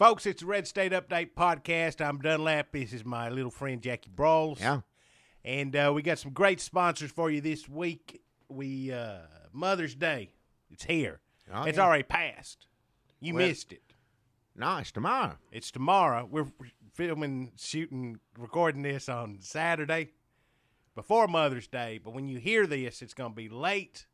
Folks, it's the Red State Update podcast. I'm Dunlap. This is my little friend, Jackie Brawls. Yeah. And we got some great sponsors for you this week. Mother's Day, it's here. Oh, it's yeah. already passed. You missed it. No, it's tomorrow. It's tomorrow. We're filming, shooting, recording this on Saturday before Mother's Day. But when you hear this, it's going to be late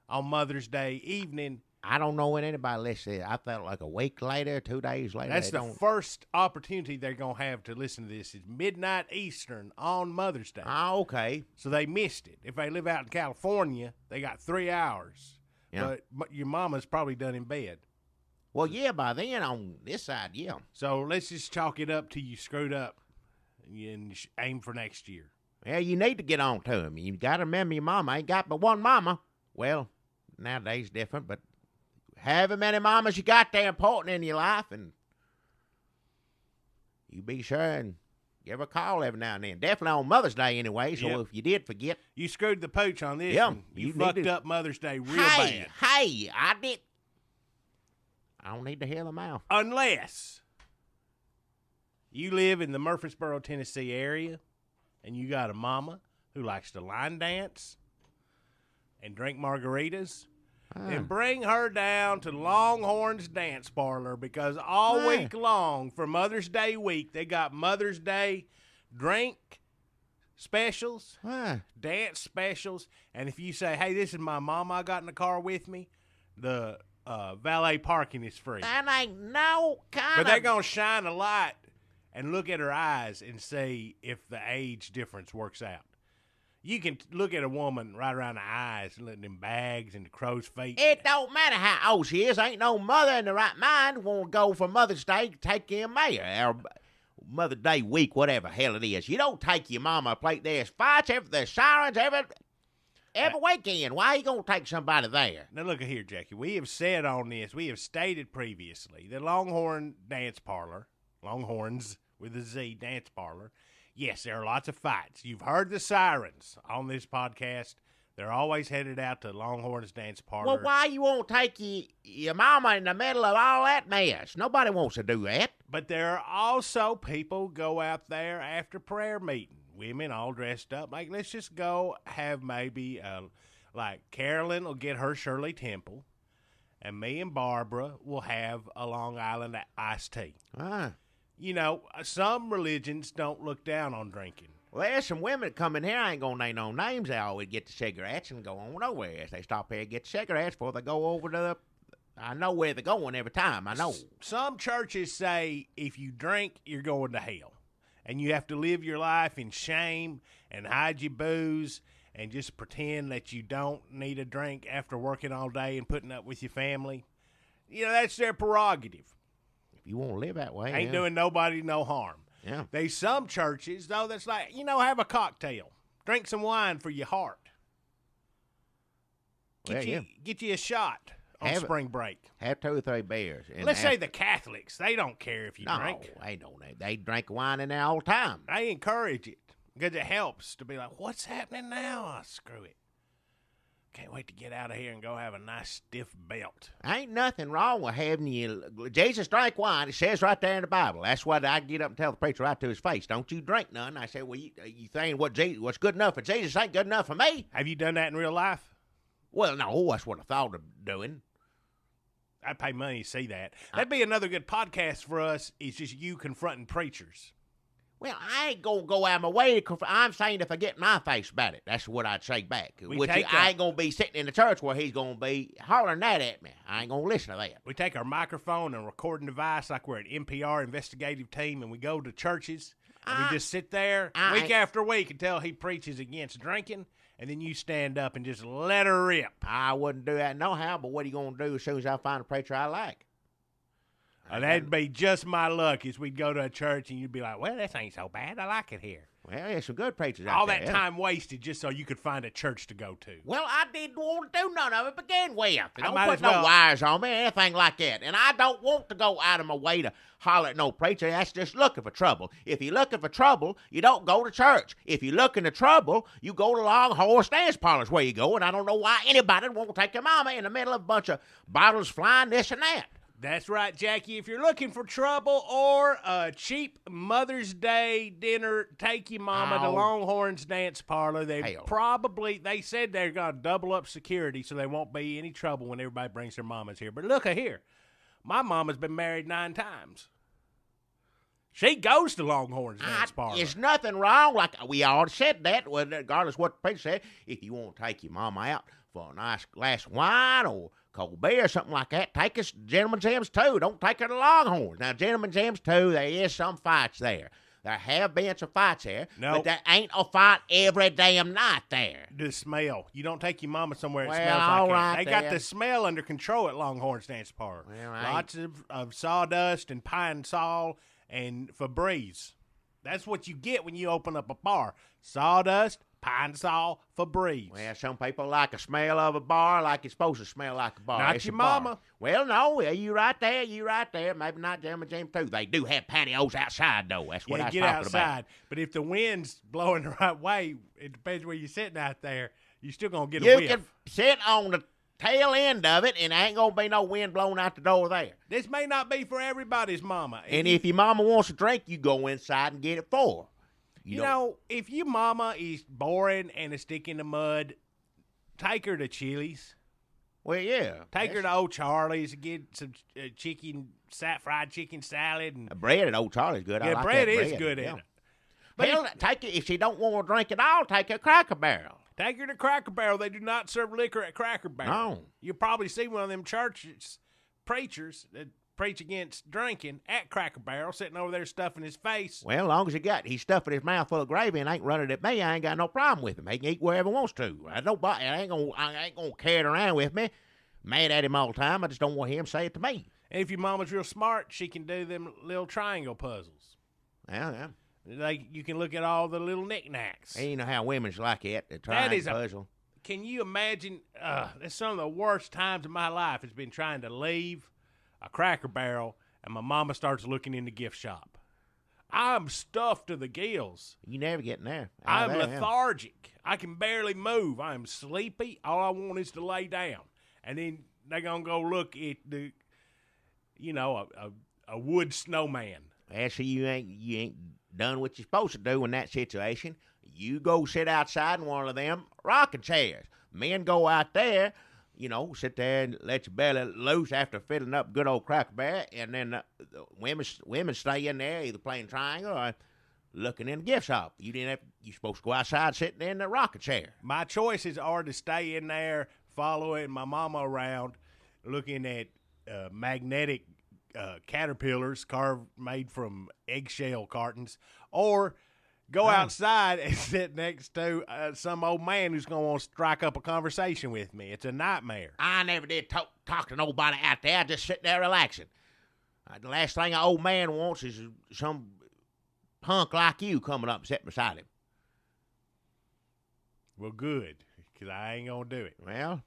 on Mother's Day evening. I don't know when anybody listens to it. I felt like a week later, 2 days later. That's the first opportunity they're going to have to listen to this. It's midnight Eastern on Mother's Day. Oh, okay. So they missed it. If they live out in California, they got 3 hours. Yeah. But your mama's probably done in bed. Well, yeah, by then on this side, yeah. So let's just chalk it up to you screwed up and aim for next year. Yeah, you need to get on to him. You got to remember your mama ain't got but one mama. Well, nowadays different, but however many mamas you got there important in your life, and you be sure and give her a call every now and then. Definitely on Mother's Day anyway, so if you did forget. You screwed the pooch on this. Yeah, You fucked up Mother's Day real bad. bad. Hey, I did. I don't need to hear them out. Unless you live in the Murfreesboro, Tennessee area, and you got a mama who likes to line dance and drink margaritas, and bring her down to Longhorn's Dance Parlor, because all week long for Mother's Day week, they got Mother's Day drink specials, dance specials, and if you say, hey, this is my mama I got in the car with me, the valet parking is free. That ain't no kind But they're going to shine a light and look at her eyes and see if the age difference works out. You can look at a woman right around the eyes and letting them bags and the crow's feet. It don't matter how old she is. Ain't no mother in the right mind won't go for Mother's Day to take care of me. Or Mother's Day week, whatever hell it is. You don't take your mama a plate. There's fights, there's sirens every weekend. Why are you going to take somebody there? Now, look here, Jackie. We have said on this, we have stated previously, the Longhorn Dance Parlor, Longhorns with a Z Dance Parlor, yes, there are lots of fights. You've heard the sirens on this podcast. They're always headed out to Longhorns Dance Parlor. Well, why you won't take your mama in the middle of all that mess? Nobody wants to do that. But there are also people go out there after prayer meeting. Women all dressed up. Like, let's just go have maybe, like Carolyn will get her Shirley Temple, and me and Barbara will have a Long Island iced tea. You know, some religions don't look down on drinking. Well, there's some women that come in here, I ain't going to name no names, they always get the cigarettes and go on nowhere. They stop here and get cigarettes before they go over to the... I know where they're going every time, I know. Some churches say if you drink, you're going to hell. And you have to live your life in shame and hide your booze and just pretend that you don't need a drink after working all day and putting up with your family. You know, that's their prerogative. If you want to live that way, Ain't doing nobody no harm. Yeah. There's some churches, though, that's like, you know, have a cocktail. Drink some wine for your heart. Get you a shot on spring break. Have 2 or 3 beers. Let's say the Catholics, they don't care if you drink. No, they don't. They drink wine in there all the time. They encourage it because it helps to be like, what's happening now? Oh, screw it. Can't wait to get out of here and go have a nice stiff belt. Ain't nothing wrong with having you. Jesus drank wine. It says right there in the Bible. That's what I get up and tell the preacher right to his face. Don't you drink none. I say, well, you think what's good enough for Jesus ain't good enough for me? Have you done that in real life? Well, no, that's what I thought of doing. I'd pay money to see that. That'd be another good podcast for us, is just you confronting preachers. Well, I ain't going to go out of my way to I'm saying if I get in my face about it. That's what I'd say back. I ain't going to be sitting in the church where he's going to be hollering that at me. I ain't going to listen to that. We take our microphone and recording device like we're an NPR investigative team, and we go to churches, and we just sit there week after week until he preaches against drinking, and then you stand up and just let her rip. I wouldn't do that no how, but what are you going to do as soon as I find a preacher I like? That'd be just my luck, is we'd go to a church and you'd be like, well, this ain't so bad. I like it here. Well, there's some good preachers out All there. that time wasted just so you could find a church to go to. Well, I didn't want to do none of it to begin with. Don't might put as well. no wires on me or anything like that. And I don't want to go out of my way to holler at no preacher. That's just looking for trouble. If you're looking for trouble, you don't go to church. If you're looking for trouble, you go to Longhorn Dance Parlors where you go. And I don't know why anybody won't take your mama in the middle of a bunch of bottles flying this and that. That's right, Jackie. If you're looking for trouble or a cheap Mother's Day dinner, take your mama to Longhorn's Dance Parlor. They said they're going to double up security so there won't be any trouble when everybody brings their mamas here. But look here. My mama's been married 9 times. She goes to Longhorn's Dance Parlor. There's nothing wrong. Like we already said that, regardless of what the preacher said. If you want to take your mama out for a nice glass of wine or cold beer or something like that, take us to Gentleman's M's too. Don't take her to Longhorns. Now, Gentleman's M's too, there is some fights there. There have been some fights there, but there ain't a fight every damn night there. The smell. You don't take your mama somewhere it smells like that. They got the smell under control at Longhorn's Dance Parlor. Well, lots of sawdust and pine sol and Febreze. That's what you get when you open up a bar. Sawdust, pine sol, Febreze. Well, some people like the smell of a bar like it's supposed to smell like a bar. Not it's your a bar. mama. Well, no, you right there. Maybe not Gentleman's M's too. They do have patios outside, though. That's what I was get talking outside. about. But if the wind's blowing the right way, it depends where you're sitting out there, you're still going to get a You whiff. can sit on the tail end of it, and there ain't going to be no wind blowing out the door there. This may not be for everybody's mama. And if your mama wants a drink, you go inside and get it for her. You know, if your mama is boring and a stick in the mud, take her to Chili's. Well, yeah. Take her to Old Charlie's and get some fried chicken salad. And bread at Old Charlie's good. I like bread that is good yeah. in it. But take her, if she don't want to drink at all, take her to Cracker Barrel. Take her to Cracker Barrel. They do not serve liquor at Cracker Barrel. No. You'll probably see one of them churches, preachers that preach against drinking at Cracker Barrel, sitting over there stuffing his face. Well, as long as he's stuffing his mouth full of gravy and ain't running at me, I ain't got no problem with him. He can eat wherever he wants to. I ain't gonna carry it around with me. Mad at him all the time. I just don't want him to say it to me. And if your mama's real smart, she can do them little triangle puzzles. Yeah. Like you can look at all the little knickknacks. And you know how women's like it. The triangle puzzle. Can you imagine? That's some of the worst times of my life. Has been trying to leave a Cracker Barrel, and my mama starts looking in the gift shop. I'm stuffed to the gills. You never get in there. I'm lethargic. I can barely move. I'm sleepy. All I want is to lay down. And then they're going to go look at the, a wood snowman. Actually, you ain't done what you're supposed to do in that situation. You go sit outside in one of them rocking chairs. Men go out there, sit there and let your belly loose after filling up good old Cracker Barrel, and then the women stay in there either playing triangle or looking in the gift shop. You're supposed to go outside sitting in the rocking chair. My choices are to stay in there following my mama around, looking at magnetic caterpillars made from eggshell cartons, or go outside and sit next to some old man who's going to want to strike up a conversation with me. It's a nightmare. I never did talk to nobody out there. I just sit there relaxing. The last thing an old man wants is some punk like you coming up and sitting beside him. Well, good, because I ain't going to do it. Well,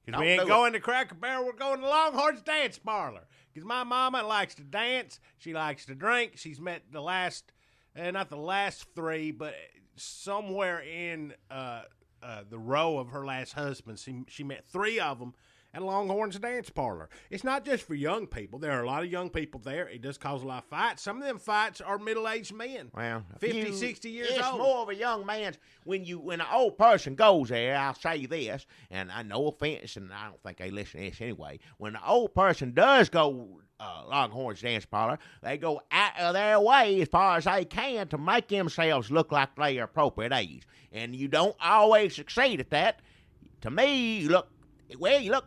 because we ain't going to Cracker Barrel. We're going to Longhorn's Dance Parlor. Because my mama likes to dance. She likes to drink. She's met the last... not the last 3, but somewhere in the row of her last husband, she met 3 of them at Longhorn's Dance Parlor. It's not just for young people. There are a lot of young people there. It does cause a lot of fights. Some of them fights are middle-aged men. Well, 50, 60 years it's old. It's more of a young man's. When an old person goes there, I'll say this, and I no offense, and I don't think they listen to this anyway. When an old person does go Longhorn's Dance Parlor, they go out of their way as far as they can to make themselves look like they are appropriate age. And you don't always succeed at that. To me, you look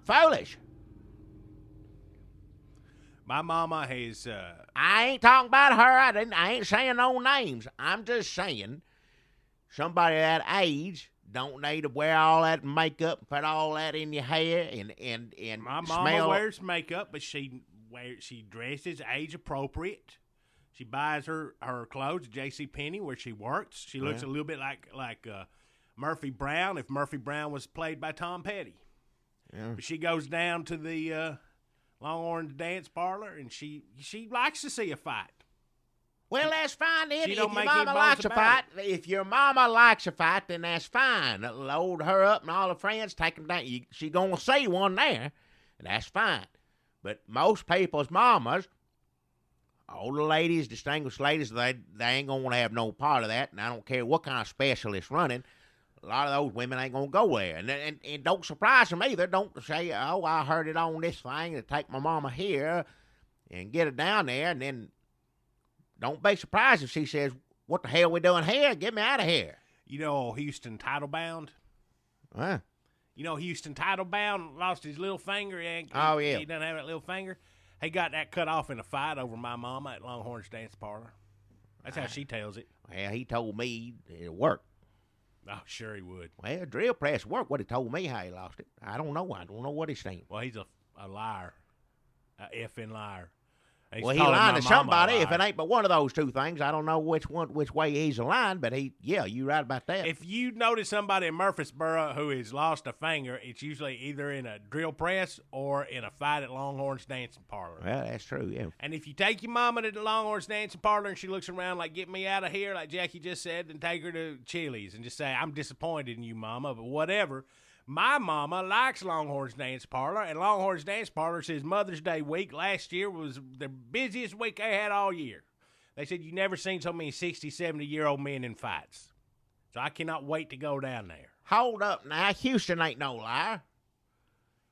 foolish. My mama has... I ain't talking about her. I ain't saying no names. I'm just saying somebody that age don't need to wear all that makeup and put all that in your hair and my mama wears makeup, but she dresses age appropriate. She buys her clothes at JCPenney where she works. She looks a little bit like Murphy Brown if Murphy Brown was played by Tom Petty. Yeah. But she goes down to the Longhorn's Dance Parlor, and she likes to see a fight. Well, that's fine then. She If don't your make any mama bones likes a about fight, if your mama likes a fight, then that's fine. Load her up and all her friends, take them down. She gonna see one there, and that's fine. But most people's mamas, older ladies, distinguished ladies, they ain't going to have no part of that. And I don't care what kind of specialist running. A lot of those women ain't going to go there. And don't surprise them either. Don't say, oh, I heard it on this thing to take my mama here and get her down there. And then don't be surprised if she says, what the hell we doing here? Get me out of here. You know Houston Titlebound? Huh? You know Houston Titlebound lost his little finger. He doesn't have that little finger. He got that cut off in a fight over my mama at Longhorn's Dance Parlor. That's how she tells it. Well, he told me it worked. Oh, sure he would. Well, drill press worked. What he told me how he lost it. I don't know. I don't know what he's saying. Well, he's a liar. A effing liar. He's lying to somebody. If it ain't but one of those two things, I don't know which way he's lying, but you're right about that. If you notice somebody in Murfreesboro who has lost a finger, it's usually either in a drill press or in a fight at Longhorn's Dancing Parlor. Well, that's true, yeah. And if you take your mama to the Longhorn's Dancing Parlor and she looks around like, get me out of here, like Jackie just said, then take her to Chili's and just say, I'm disappointed in you, mama, but whatever. My mama likes Longhorn's Dance Parlor, and Longhorn's Dance Parlor says Mother's Day week last year was the busiest week they had all year. They said you never seen so many 60, 70-year-old men in fights. So I cannot wait to go down there. Hold up now. Houston ain't no liar.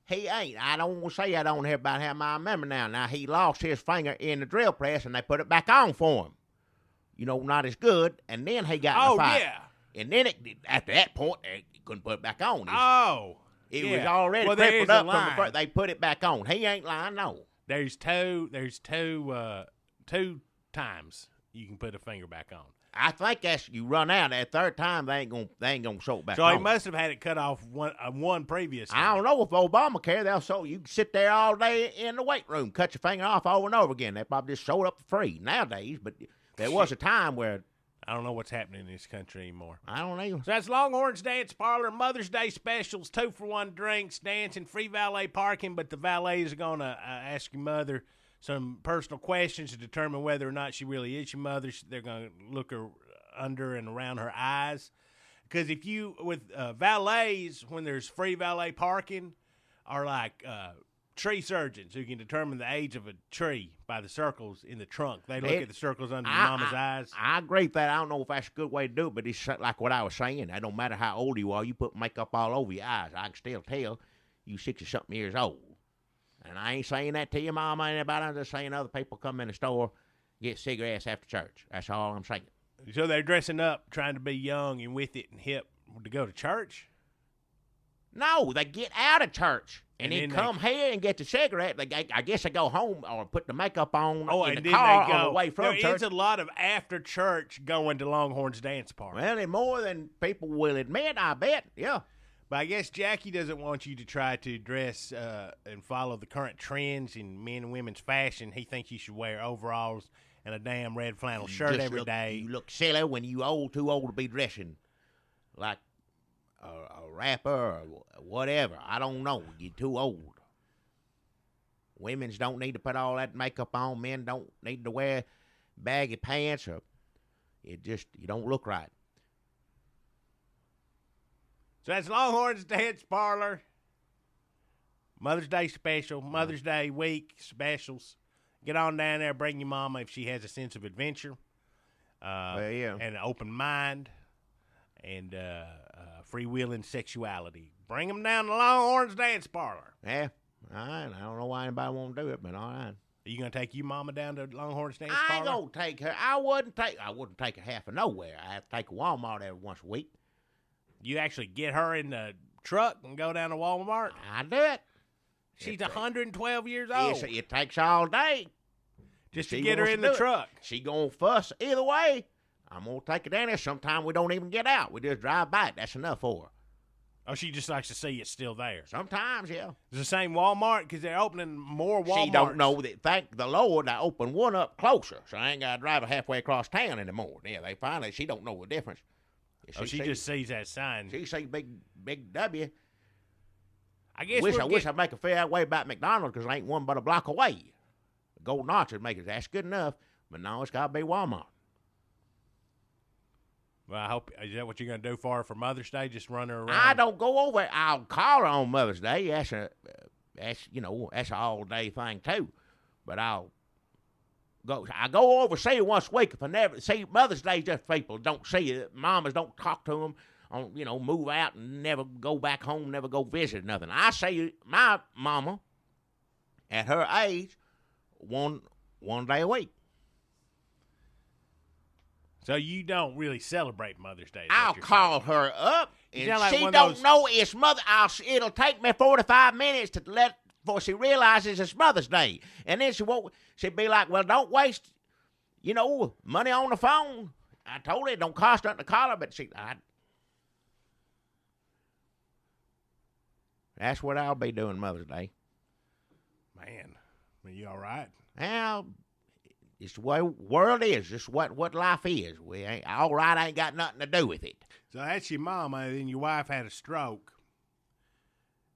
He ain't. I don't want to say I don't hear about him. I remember now. Now, he lost his finger in the drill press, and they put it back on for him. You know, not as good, and then he got in the fight. Oh, yeah. And then after that point, they couldn't put it back on. It was yeah. already crippled up from the first. They put it back on. He ain't lying, no. There's two times you can put a finger back on. I think that's you run out. That third time, they ain't gonna sew it back so on. he must have had it cut off one previous time. I don't know if Obamacare, they'll sew. You can sit there all day in the weight room, cut your finger off over and over again. They probably just sew it up for free nowadays. But there was a time where I don't know what's happening in this country anymore. I don't know. So that's Longhorn's Dance Parlor, Mother's Day specials, 2-for-1 drinks, dancing, free valet parking, but the valets are going to ask your mother some personal questions to determine whether or not she really is your mother. They're going to look her under and around her eyes. Because if you, with valets, when there's free valet parking, are like tree surgeons who can determine the age of a tree by the circles in the trunk. They look at the circles under your mama's eyes. I agree with that. I don't know if that's a good way to do it, but it's like what I was saying. It don't matter how old you are. You put makeup all over your eyes. I can still tell you 60-something years old. And I ain't saying that to your mama or anybody. I'm just saying other people come in the store, get cigarettes after church. That's all I'm saying. So they're dressing up, trying to be young and with it and hip to go to church? No, they get out of church and then come here and get the cigarette. I guess they go home or put the makeup on in the car on the way from church. There's a lot of after church going to Longhorn's Dance Party. Well, it's more than people will admit, I bet. Yeah. But I guess Jackie doesn't want you to try to dress and follow the current trends in men and women's fashion. He thinks you should wear overalls and a damn red flannel shirt every day. You look silly when you too old to be dressing like a rapper or whatever. I don't know. You're too old. Women's don't need to put all that makeup on. Men don't need to wear baggy pants or you don't look right. So that's Longhorn's Dance Parlor. Mother's Day special, Mother's Day week specials. Get on down there, bring your mama if she has a sense of adventure. And an open mind and freewheeling sexuality. Bring them down to Longhorn's Dance Parlor. Yeah, all right. I don't know why anybody won't do it, but all right. Are you going to take your mama down to Longhorn's Dance I Parlor? ain't going to take her. I wouldn't take her half of nowhere. I have to take her Walmart every once a week. You actually get her in the truck and go down to Walmart? I do it. She's 112 years old. It takes all day. Just to get her in the truck. She going to fuss either way. I'm going to take her down there. Sometimes we don't even get out. We just drive by it. That's enough for her. Oh, she just likes to see it's still there. Sometimes, yeah. It's the same Walmart because they're opening more Walmarts. She don't know that. Thank the Lord, I opened one up closer, so I ain't got to drive her halfway across town anymore. Yeah, she don't know the difference. She just sees that sign. She sees big W. I guess I wish I'd make her feel that way about McDonald's because there ain't one but a block away. The Golden Arch would make it. That's good enough, but no, it's got to be Walmart. Well, I hope, is that what you're going to do for her for Mother's Day? Just run her around? I don't go over. I'll call her on Mother's Day. Ask her, that's that's an all day thing too. But I go over see her once a week. If I never see Mother's Day, just people don't see it. Mamas don't talk to them. On move out and never go back home, never go visit nothing. I see my mama at her age one day a week. So you don't really celebrate Mother's Day? I'll call her up, and like she don't know it's Mother. It'll take me 45 minutes before she realizes it's Mother's Day, and then she'd be like, "Well, don't waste, money on the phone." I told her it don't cost nothing to call her, but that's what I'll be doing Mother's Day. Man, are you all right? Well, it's the way the world is. It's what life is. We ain't all right. Ain't got nothing to do with it. So that's your mama, and then your wife had a stroke.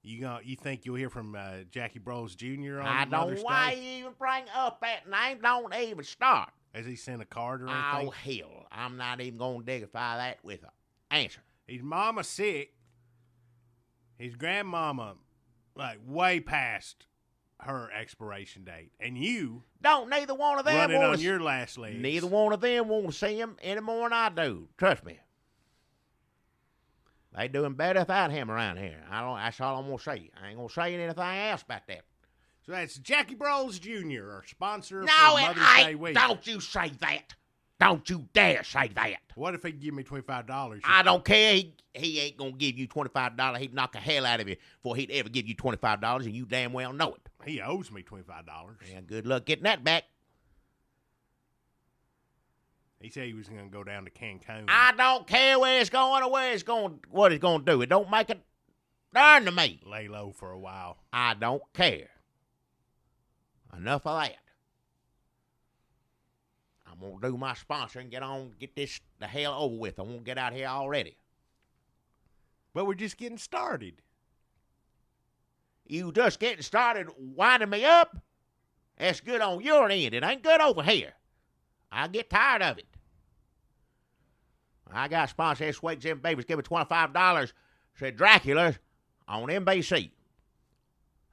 You think you'll hear from Jackie Bros Jr. on I Mother's Day? don't. Why you even bring up that name? Don't even start. Has he sent a card or anything? Oh hell! I'm not even gonna dignify that with an answer. His mama sick. His grandmama, like, way past her expiration date. And you Neither one of them running on your last legs. Neither one of them want to see him any more than I do. Trust me. They doing better without him around here. That's all I'm going to say. I ain't going to say anything else about that. So that's Jackie Bros Jr., our sponsor for No, it Mother's Day ain't. week. Don't you say that. Don't you dare say that. What if he give me $25? I don't care. He ain't going to give you $25. He'd knock the hell out of you before he'd ever give you $25, and you damn well know it. He owes me $25. Yeah, good luck getting that back. He said he was going to go down to Cancun. I don't care where it's going or what it's going to do. It don't make it darn to me. Lay low for a while. I don't care. Enough of that. I'm going to do my sponsor and get this the hell over with. I won't get out here already. But we're just getting started. You just getting started winding me up? That's good on your end. It ain't good over here. I get tired of it. I got a sponsor this week. Jim Beavers give me $25. Said Dracula on NBC.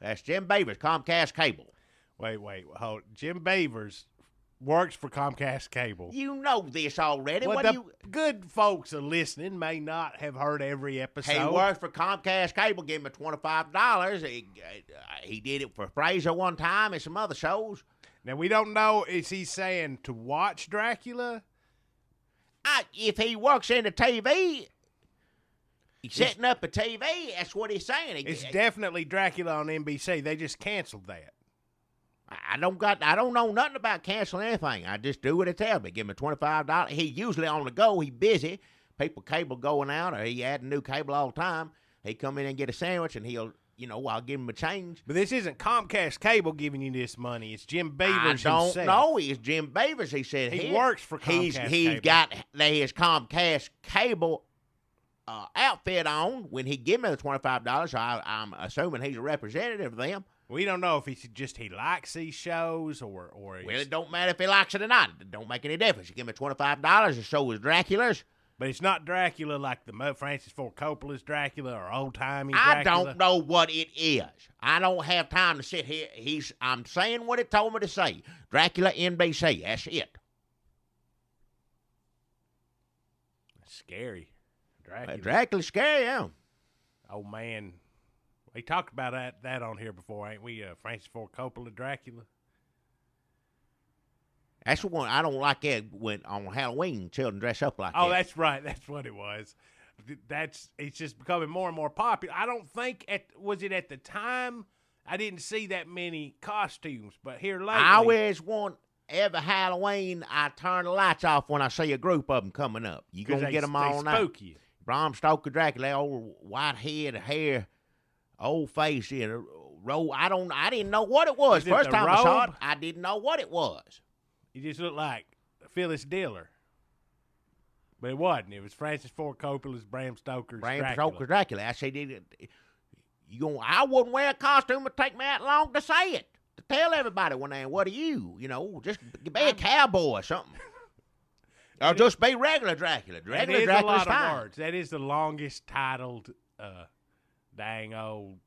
That's Jim Beavers, Comcast Cable. Wait, hold. Jim Beavers works for Comcast Cable. You know this already. Well, good folks are listening may not have heard every episode. He works for Comcast Cable. Give me $25. He did it for Fraser one time and some other shows. Now, we don't know, is he saying to watch Dracula? If he works in the TV, he's setting up a TV, that's what he's saying. It's definitely Dracula on NBC. They just canceled that. I don't know nothing about canceling anything. I just do what they tell me. Give me $25. He usually on the go. He busy. People cable going out, or he add a new cable all the time. He come in and get a sandwich, and he'll, I'll give him a change. But this isn't Comcast Cable giving you this money. It's Jim Beavers himself. I don't know. It's Jim Beavers. He said he works for Comcast Cable. He's got his Comcast Cable outfit on when he give me the $25. I'm assuming he's a representative of them. We don't know if he likes these shows or well, it don't matter if he likes it or not. It don't make any difference. You give me $25, the show is Dracula's. But it's not Dracula like the Francis Ford Coppola's Dracula or old-timey Dracula. I don't know what it is. I don't have time to sit here. I'm saying what it told me to say. Dracula NBC. That's it. That's scary. Dracula. Dracula's scary, yeah. Oh, man. We talked about that on here before, ain't we? Francis Ford Coppola, Dracula. That's the one I don't like. That when on Halloween, children dress up like that. Oh, that's right. That's what it was. It's just becoming more and more popular. I don't think was it at the time. I didn't see that many costumes, but here lately, I always want every Halloween. I turn the lights off when I see a group of them coming up. You gonna get them all now? Spook you. Bram Stoker, Dracula, old white head, hair. Old face in a robe. I didn't know what it was. First time I saw it, I didn't know what it was. He just looked like Phyllis Diller. But it wasn't. It was Francis Ford Coppola's Bram Stoker's Dracula. I said, I wouldn't wear a costume. It'd take me that long to say it. To tell everybody what are you? Just be a cowboy or something. Or just be regular Dracula. Regular Dracula's fine. Of words. That is the longest titled dang old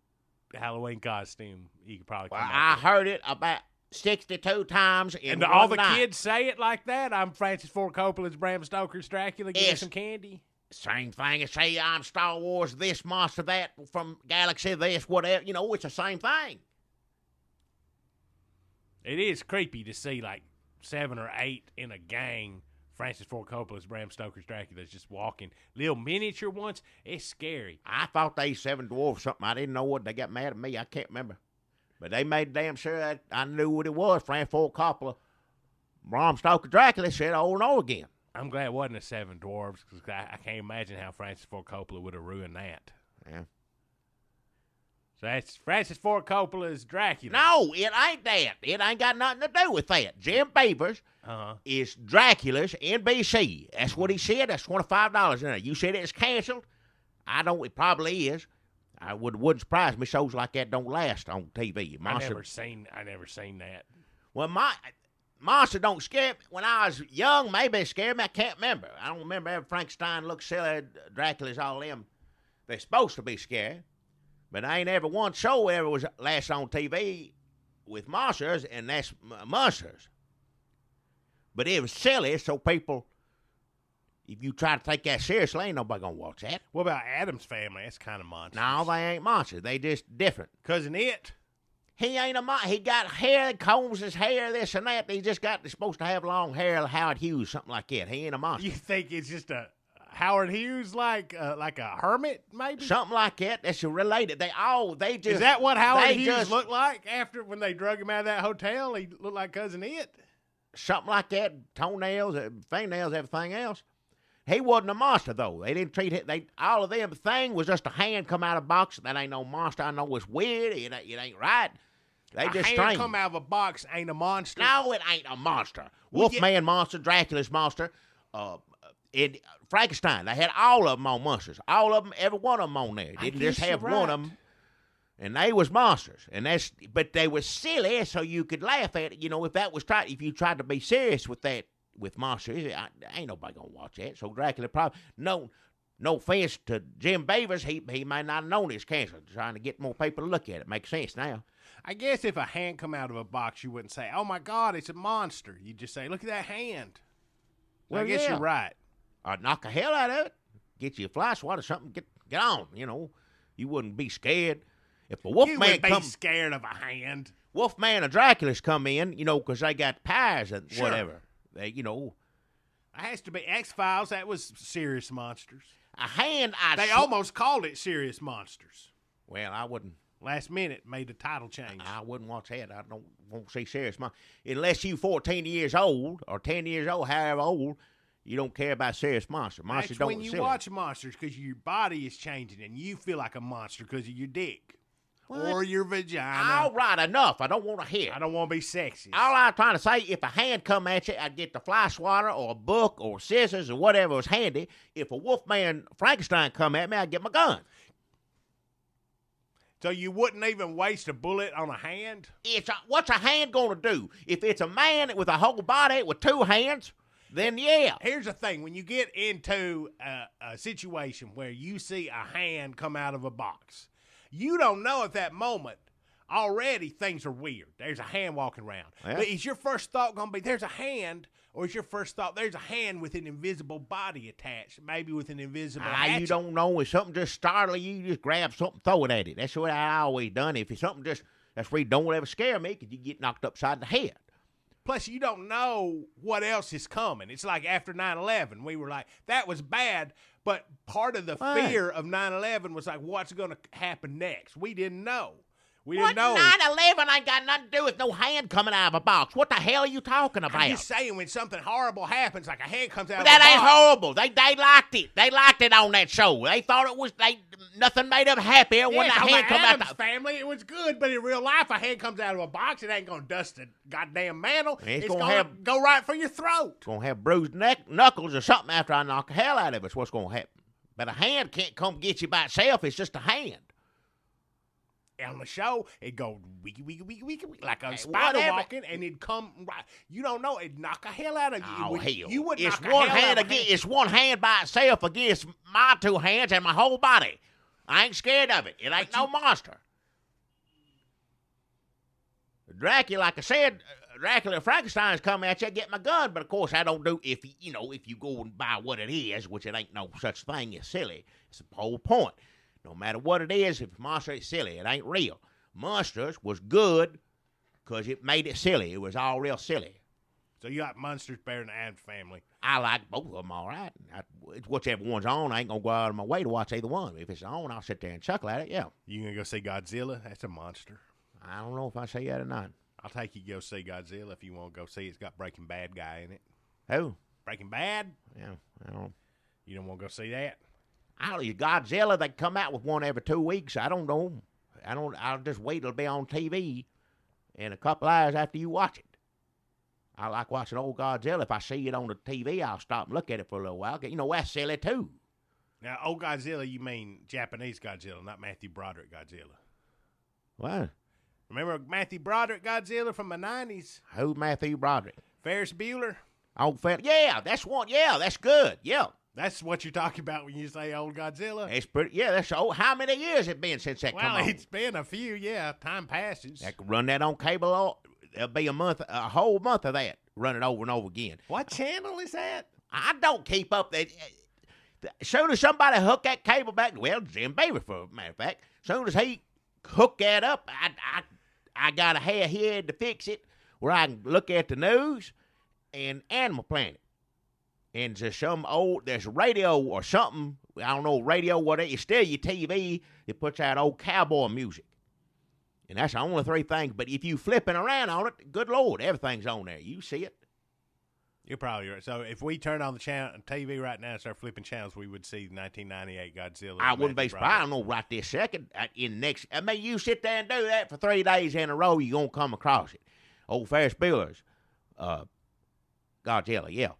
Halloween costume you could probably come Well, up I with. heard it about 62 times in And one all the night. kids say it like that? I'm Francis Ford Coppola's Bram Stoker's Dracula. Give me Yes. some candy. Same thing as say I'm Star Wars, this monster, that, from Galaxy, this, whatever. You know, it's the same thing. It is creepy to see like 7 or 8 in a gang. Francis Ford Coppola's Bram Stoker's Dracula's just walking. Little miniature ones. It's scary. I thought they 7 dwarfs something. I didn't know what. They got mad at me. I can't remember. But they made damn sure that I knew what it was. Francis Ford Coppola, Bram Stoker Dracula said over and over again. I'm glad it wasn't a 7 dwarves because I can't imagine how Francis Ford Coppola would have ruined that. Yeah. So that's Francis Ford Coppola's Dracula. No, it ain't that. It ain't got nothing to do with that. Jim Beavers Uh-huh. is Dracula's NBC. That's what he said. That's $25 in there. You said it's canceled. I don't. It probably is. Wouldn't surprise me. Shows like that don't last on TV. I never seen that. Well, my monster don't scare me. When I was young, maybe it scared me. I can't remember. I don't remember ever Frankenstein looked silly. Dracula's all them. They're supposed to be scary. But I ain't ever one show ever was last on TV with monsters, and that's monsters. But it was silly, so people, if you try to take that seriously, ain't nobody gonna watch that. What about Addams Family? That's kind of monster. No, they ain't monsters. They just different. Cousin It. He ain't a monster. He got hair, combs his hair, this and that. He's supposed to have long hair, Howard Hughes, something like that. He ain't a monster. You think it's just a Howard Hughes like a hermit, maybe? Something like that. That's related. They just. Is that what Howard they Hughes just- looked like after when they drug him out of that hotel? He looked like Cousin It. Something like that. Toenails, fingernails, everything else. He wasn't a monster though. They didn't treat it. All of them thing was just a hand come out of a box. That ain't no monster. I know it's weird. It ain't right. They A just hand strange. come out of a box ain't a monster. No, it ain't a monster. Well, Wolfman monster, Dracula's monster, Frankenstein. They had all of them on monsters. All of them, every one of them on there. I Didn't just guess have you're one of right. them. And they was monsters. But they were silly, so you could laugh at it. You know, if you tried to be serious with that, with monsters, ain't nobody gonna watch that. So Dracula probably, no offense to Jim Beavers, he might not have known it's cancer. Trying to get more people to look at it. Makes sense now. I guess if a hand come out of a box, you wouldn't say, "Oh my God, it's a monster." You'd just say, "Look at that hand." Well, I guess yeah. you're right. Or knock the hell out of it. Get you a fly swat or something. Get on. You know, you wouldn't be scared. If a You Wolfman would be come, scared of a hand. Wolfman or Dracula's come in, you know, because they got powers and Sure. whatever. They, you know, It has to be X-Files. That was serious monsters. a hand. They almost called it Serious Monsters. Well, I wouldn't. Last minute made the title change. I wouldn't watch that. I won't see serious monster unless you 14 years old or 10 years old, however old. You don't care about serious monster. Monsters That's don't. when you silly. watch monsters because your body is changing and you feel like a monster because of your dick What? or your vagina. All right, enough. I don't want to hear. I don't want to be sexist. All I'm trying to say, if a hand come at you, I'd get the fly swatter or a book or scissors or whatever was handy. If a Wolfman Frankenstein come at me, I'd get my gun. So you wouldn't even waste a bullet on a hand? What's a hand going to do? If it's a man with a whole body with 2 hands, then yeah. Here's the thing. When you get into a situation where you see a hand come out of a box, you don't know at that moment already things are weird. There's a hand walking around. Yeah. But is your first thought going to be there's a hand, or is your first thought there's a hand with an invisible body attached, maybe with an invisible hatchet? You don't know. If something just startles you, you just grab something, throw it at it. That's what I always done. If it's something that's where you don't ever scare me because you get knocked upside the head. Plus, you don't know what else is coming. It's like after 9/11, we were like, that was bad, but part of the Right. fear of 9/11 was like, what's going to happen next? We didn't know. We What didn't know. 9/11 ain't got nothing to do with no hand coming out of a box. What the hell are you talking about? I'm just saying, when something horrible happens, like a hand comes out But of that a ain't box, horrible. They liked it. They liked it on that show. They thought it was nothing made them happier when the on hand the come out. Addams Family, it was good, but in real life, a hand comes out of a box, it ain't going to dust the goddamn mantle. It's It's gonna going to have- go right for your throat. Gonna have bruised knuckles or something after I knock the hell out of it. That's what's gonna happen. But a hand can't come get you by itself. It's just a hand. On the show, it'd go wiki, wiki, wiki, wiki, wiki, like a Hey, spider whatever. walking, and it'd come right. You don't know. It'd knock a hell out of you. Oh hell! You would It's knock one a hell hand out of a against. It's one hand by itself against my 2 hands and my whole body. I ain't scared of it. It ain't no monster. Dracula, like I said, Dracula Frankenstein's come at you, get my gun. But of course, I don't do if you go and buy what it is, which it ain't no such thing as silly. It's the whole point. No matter what it is, if it's monster, it's silly. It ain't real. Monsters was good because it made it silly. It was all real silly. So you like Monsters better than the Addams Family? I like both of them all right. It's whichever one's on, I ain't going to go out of my way to watch either one. If it's on, I'll sit there and chuckle at it, yeah. You going to go see Godzilla? That's a monster. I don't know if I say that or not. I'll take you to go see Godzilla if you want to go see it. It's got Breaking Bad guy in it. Who? Breaking Bad? Yeah, I don't. You don't want to go see that? Godzilla, they come out with one every 2 weeks. I don't know. I'll just wait till it'll be on TV in a couple hours after you watch it. I like watching old Godzilla. If I see it on the TV, I'll stop and look at it for a little while. You know, that's silly, too. Now, old Godzilla, you mean Japanese Godzilla, not Matthew Broderick Godzilla. What? Remember Matthew Broderick Godzilla from the 90s? Who's Matthew Broderick? Ferris Bueller? Old fella. Yeah, that's one. Yeah, that's good. Yeah. That's what you're talking about when you say old Godzilla? It's pretty. Yeah, that's old. How many years it been since that come on? Well, it's been a few, yeah. Time passes. I could run that on cable. There'll be a whole month of that. Run it over and over again. What channel is that? I don't keep up that. Soon as somebody hook that cable back, well, Jim Beaver, for a matter of fact, soon as he hook that up, I got a head to fix it where I can look at the news and Animal Planet. And there's radio or something, I don't know, radio, whatever, it's still your TV that puts out old cowboy music. And that's the only three things. But if you flipping around on it, good Lord, everything's on there. You see it. You're probably right. So if we turn on the TV right now and start flipping channels, we would see 1998 Godzilla. I wouldn't be surprised. I don't know right this second. You sit there and do that for 3 days in a row, you're going to come across it. Old Ferris Bueller's Godzilla, yeah.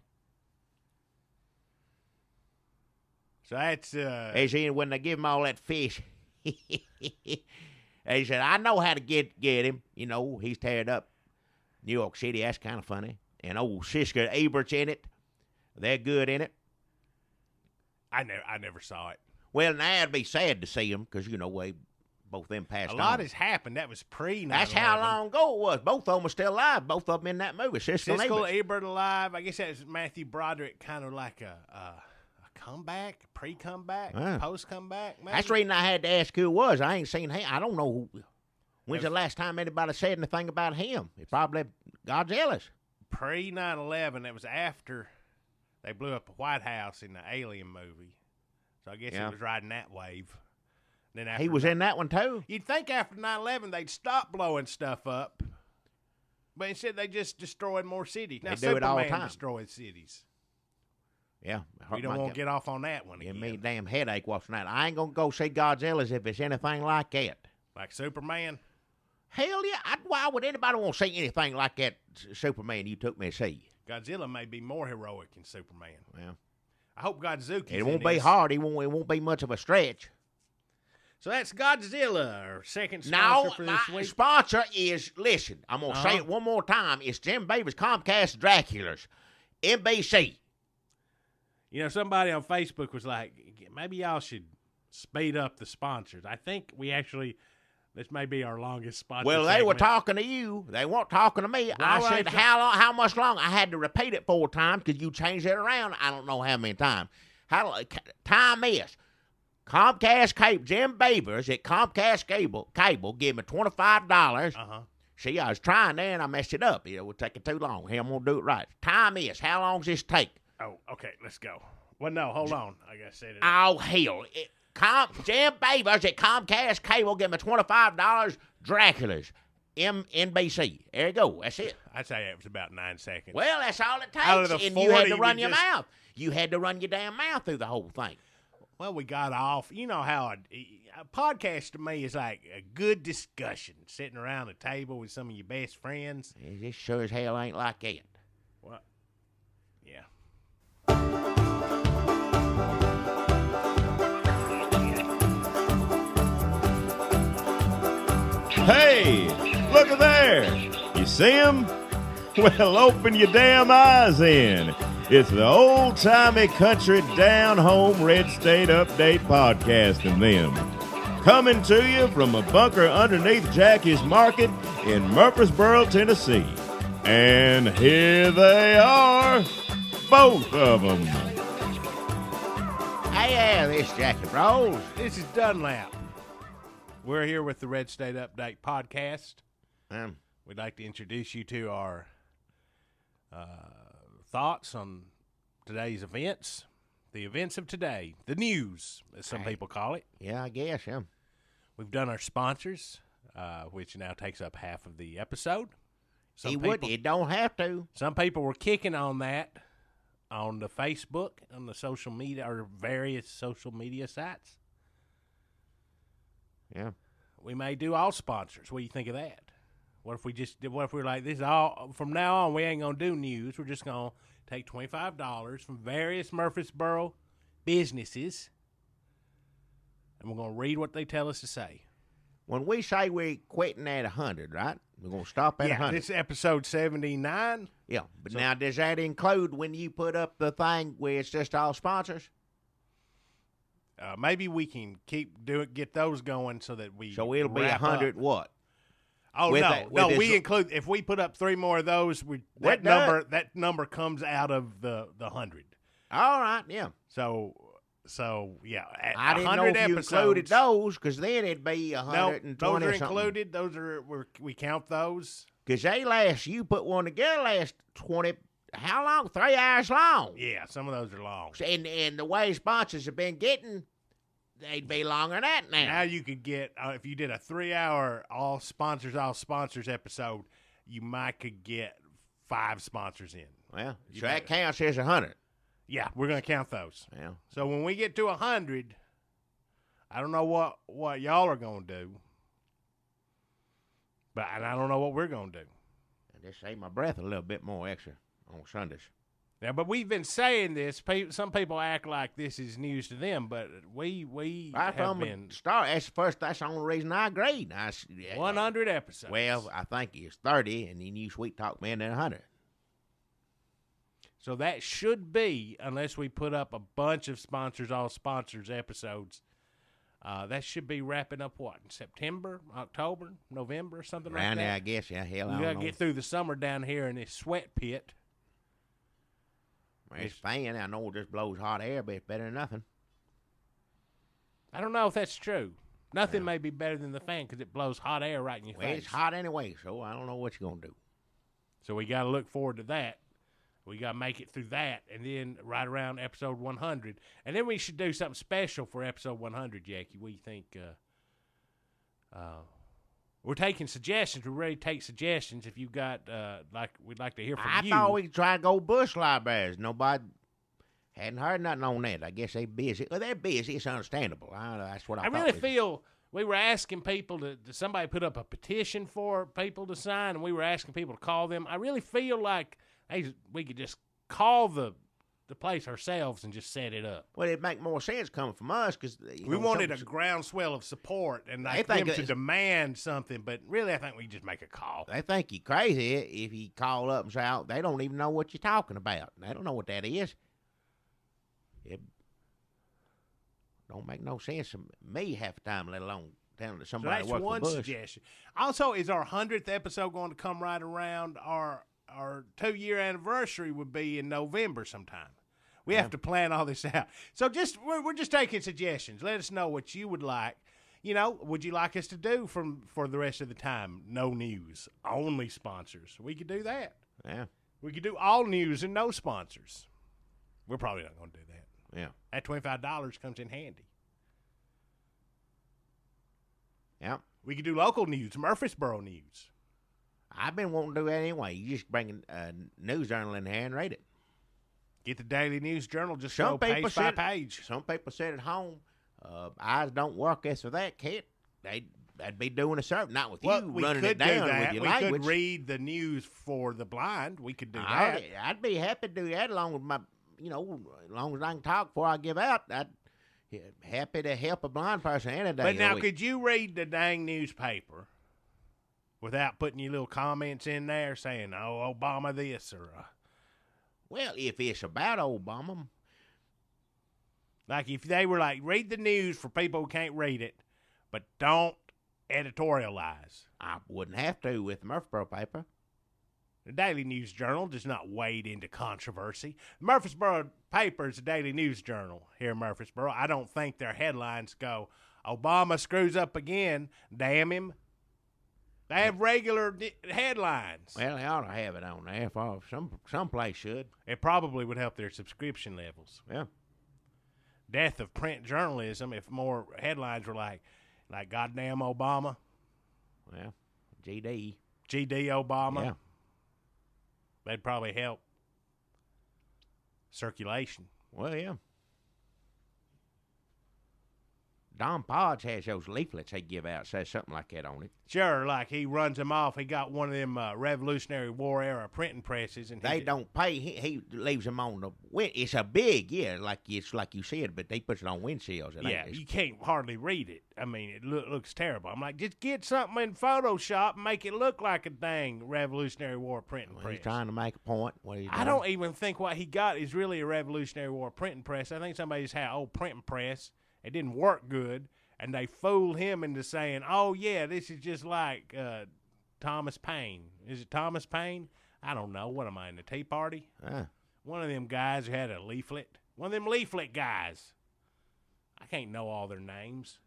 So that's... As in, when they give him all that fish, he said, I know how to get him. You know, he's teared up New York City. That's kind of funny. And old Siska Ebert's in it. They're good in it. I never saw it. Well, now it'd be sad to see them because, you know, both of them passed on. A lot has happened. That was pre-9/11. That's how long ago it was. Both of them are still alive. Both of them in that movie. Siskel Ebert alive. I guess that's Matthew Broderick, kind of like a comeback, pre-comeback, post-comeback. Maybe? That's the reason I had to ask who it was. I ain't seen him. I don't know when's the last time anybody said anything about him. It's probably Godzilla's. Pre-9/11, that was after they blew up the White House in the Alien movie. So I guess it was riding that wave. Then he was in that one, too? You'd think after 9/11 they'd stop blowing stuff up. But instead they just destroyed more cities. Now they do it all the time. Destroyed cities. Yeah. We don't want to get off on that one again. Give me a damn headache watching that. I ain't going to go see Godzilla's if it's anything like that. Like Superman? Hell yeah. Why would anybody want to see anything like that Superman you took me to see? Godzilla may be more heroic than Superman. Well, I hope Godzuki's it won't be hard. It won't be much of a stretch. So that's Godzilla, our second sponsor for this week. My sponsor is, listen, I'm going to say it one more time. It's Jim Beaver's Comcast Draculas, NBC. You know, somebody on Facebook was like, maybe y'all should speed up the sponsors. I think this may be our longest sponsor. Well, they were talking to you. They weren't talking to me. I said, how much longer? I had to repeat it 4 times because you changed it around. I don't know how many times. Time is Comcast Cable. Jim Beavers at Comcast Cable give me $25. See, I was trying there and I messed it up. It would take it too long. Hey, I'm going to do it right. Time is, how long does this take? Oh, okay, let's go. Well, no, hold on. I got to set it up. Oh, hell. Jim Beavers at Comcast Cable give me $25. Dracula's. NBC. There you go. That's it. I'd say it was about 9 seconds. Well, that's all it takes. And you had to run your mouth. You had to run your damn mouth through the whole thing. Well, we got off. You know how a podcast to me is like a good discussion, sitting around a table with some of your best friends. This sure as hell ain't like that. What? Yeah. Hey, look at there. You see him? Well, open your damn eyes in. It's the old-timey country down-home red state update podcast and them. coming to you from a bunker underneath Jackie's Market in Murfreesboro, Tennessee. And here they are, both of them. Hey, yeah, this Jackie Bros. This is Dunlap. We're here with the Red State Update podcast. We'd like to introduce you to our thoughts on today's events, the events of today, the news, as some people call it. Yeah, I guess, yeah. We've done our sponsors, which now takes up half of the episode. It don't have to. Some people were kicking on that on the Facebook, on the social media, or various social media sites. Yeah. We may do all sponsors. What do you think of that? What if we're like, this is all, from now on, we ain't going to do news. We're just going to take $25 from various Murfreesboro businesses, and we're going to read what they tell us to say. When we say we're quitting at 100, right? We're going to stop at 100. This is episode 79. Yeah, but now does that include when you put up the thing where it's just all sponsors? Maybe we can get those going so that we. So it'll be 100 what? Oh, we include, if we put up 3 more of those, that number comes out of the 100. All right, yeah. So yeah, I didn't know if you included those, because then it'd be 120. No, those are included. Those are we count those. Because you put one together last 20. How long? 3 hours long. Yeah, some of those are long. And the way sponsors have been getting, they'd be longer than that now. Now you could get, if you did a 3-hour all sponsors episode, you could get 5 sponsors in. Well, so that counts as 100. Yeah, we're going to count those. Yeah. So when we get to 100, I don't know what y'all are going to do, and I don't know what we're going to do. I just save my breath a little bit more extra on Sundays. Yeah, but we've been saying this. Some people act like this is news to them, but we right have from been. The start, that's the only reason I agreed. 100 episodes. Well, I think it's 30, and then you sweet talk me into 100. So that should be, unless we put up a bunch of all sponsors episodes, that should be wrapping up what, in September, October, November, something like that? Around there, I guess, yeah. Hell, we got to get through the summer down here in this sweat pit. It's fan. I know it just blows hot air, but it's better than nothing. I don't know if that's true. Nothing may be better than the fan because it blows hot air right in your face. It's hot anyway, so I don't know what you're going to do. So we got to look forward to that. We got to make it through that, and then right around episode 100. And then we should do something special for episode 100, Jackie. What do you think? We're taking suggestions. We're ready to take suggestions. If you've got, we'd like to hear from you. I thought we could try to go Bush libraries. Nobody hadn't heard nothing on that. I guess they're busy. Well, they're busy. It's understandable. That's what I thought. I really feel we were asking people to somebody put up a petition for people to sign, and we were asking people to call them. I really feel like we could just call the place ourselves and just set it up. Well, it'd make more sense coming from us because we wanted a groundswell of support and like them to demand something. But really, I think we just make a call. They think you're crazy if you call up and say, they don't even know what you're talking about. They don't know what that is. It don't make no sense to me half the time, let alone telling to somebody so that's one suggestion. Also, is our 100th episode going to come right around our 2-year anniversary would be in November sometime. We have to plan all this out. So we're just taking suggestions. Let us know what you would like. Would you like us to do for the rest of the time? No news, only sponsors. We could do that. Yeah. We could do all news and no sponsors. We're probably not going to do that. Yeah. That $25 comes in handy. Yeah. We could do local news, Murfreesboro news. I've been wanting to do that anyway. You just bring a news journal in here and read it. Get the Daily News Journal, just go page by page. Some people sit at home, eyes don't work after that, kid. They'd be doing a service, not with you running it down with your language. We could read the news for the blind. We could do that. I'd be happy to do that along with my, as long as I can talk before I give out. I'd happy to help a blind person any day. But now, could you read the dang newspaper without putting your little comments in there saying, "Oh, Obama this," or well, if it's about Obama. Like if they were like, read the news for people who can't read it, but don't editorialize. I wouldn't have to with the Murfreesboro paper. The Daily News Journal does not wade into controversy. The Murfreesboro paper is a daily news journal here in Murfreesboro. I don't think their headlines go, Obama screws up again, damn him. They have regular headlines. Well, they ought to have it on there. Some place should. It probably would help their subscription levels. Yeah. Death of print journalism if more headlines were like goddamn Obama. Well, GD Obama. Yeah. They'd probably help circulation. Well, yeah. Don Podge has those leaflets they give out, says something like that on it. Sure, like he runs them off. He got one of them Revolutionary War era printing presses, and they don't pay. He leaves them on the wind. It's a big, like you said, but they put it on windshields. You can't hardly read it. I mean, it looks terrible. I'm like, just get something in Photoshop and make it look like a dang Revolutionary War printing press. He's trying to make a point. I don't even think what he got is really a Revolutionary War printing press. I think somebody just had an old printing press. It didn't work good, and they fooled him into saying, oh, yeah, this is just like Thomas Paine. Is it Thomas Paine? I don't know. What am I, in the Tea Party? One of them guys who had a leaflet. One of them leaflet guys. I can't know all their names.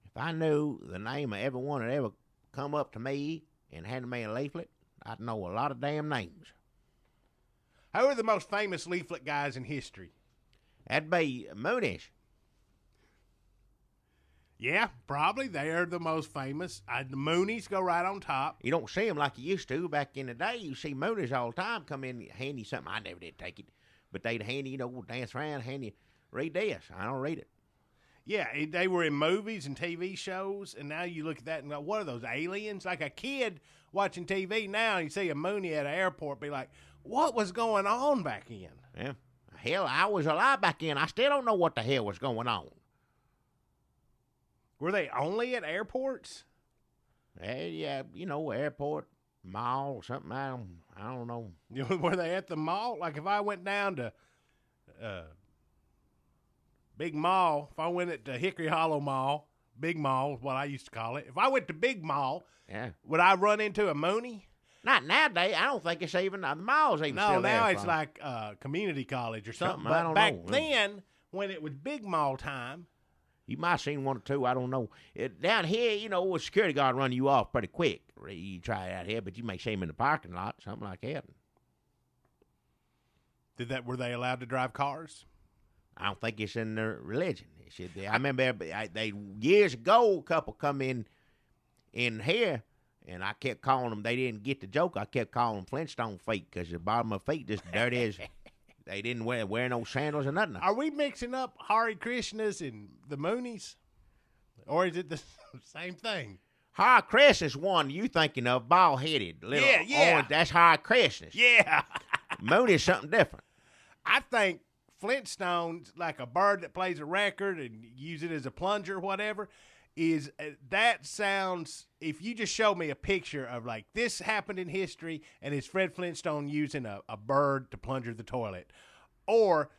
If I knew the name of everyone that ever come up to me and handed me a leaflet, I'd know a lot of damn names. Who are the most famous leaflet guys in history? That'd be Moonish. Yeah, probably. They are the most famous. The Moonies go right on top. You don't see them like you used to back in the day. You see Moonies all the time come in, hand you something. I never did take it, but they'd hand you, dance around, hand you, read this. I don't read it. Yeah, they were in movies and TV shows, and now you look at that and go, what are those, aliens? Like a kid watching TV now, you see a Moonie at an airport, be like, what was going on back then? Yeah. Hell, I was alive back then. I still don't know what the hell was going on. Were they only at airports? Yeah, airport, mall, something. I don't know. Were they at the mall? Like if I went down to Big Mall, if I went to Hickory Hollow Mall, Big Mall is what I used to call it. If I went to Big Mall, would I run into a Moonie? Not nowadays. I don't think it's even, the mall's even still there. No, now it's like community college or something. But I don't back know. then, when it was Big Mall time, you might have seen one or two. I don't know. Down here, a security guard run you off pretty quick. You try it out here, but you may see him in the parking lot, something like that. Were they allowed to drive cars? I don't think it's in their religion. It should be. I remember they years ago, a couple come in here, and I kept calling them. They didn't get the joke. I kept calling them Flintstone feet because the bottom of their feet just dirty as. They didn't wear no sandals or nothing. Are we mixing up Hare Krishnas and the Moonies? Or is it the same thing? Hare Krishna's one you thinking of, bald-headed, little orange. That's Hare Krishna's. Yeah. Mooney's something different. I think Flintstones, like a bird that plays a record and use it as a plunger or whatever, is that sounds, if you just show me a picture of like this happened in history and it's Fred Flintstone using a bird to plunger the toilet, or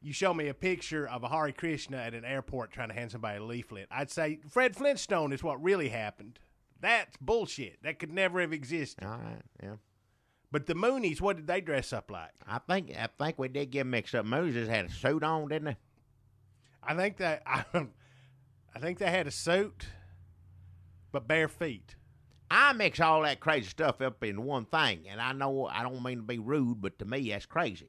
you show me a picture of a Hare Krishna at an airport trying to hand somebody a leaflet, I'd say Fred Flintstone is what really happened. That's bullshit. That could never have existed. All right, yeah. But the Moonies, what did they dress up like? I think we did get mixed up. Moonies just had a suit on, didn't they? I think they had a suit, but bare feet. I mix all that crazy stuff up in one thing, and I know I don't mean to be rude, but to me that's crazy.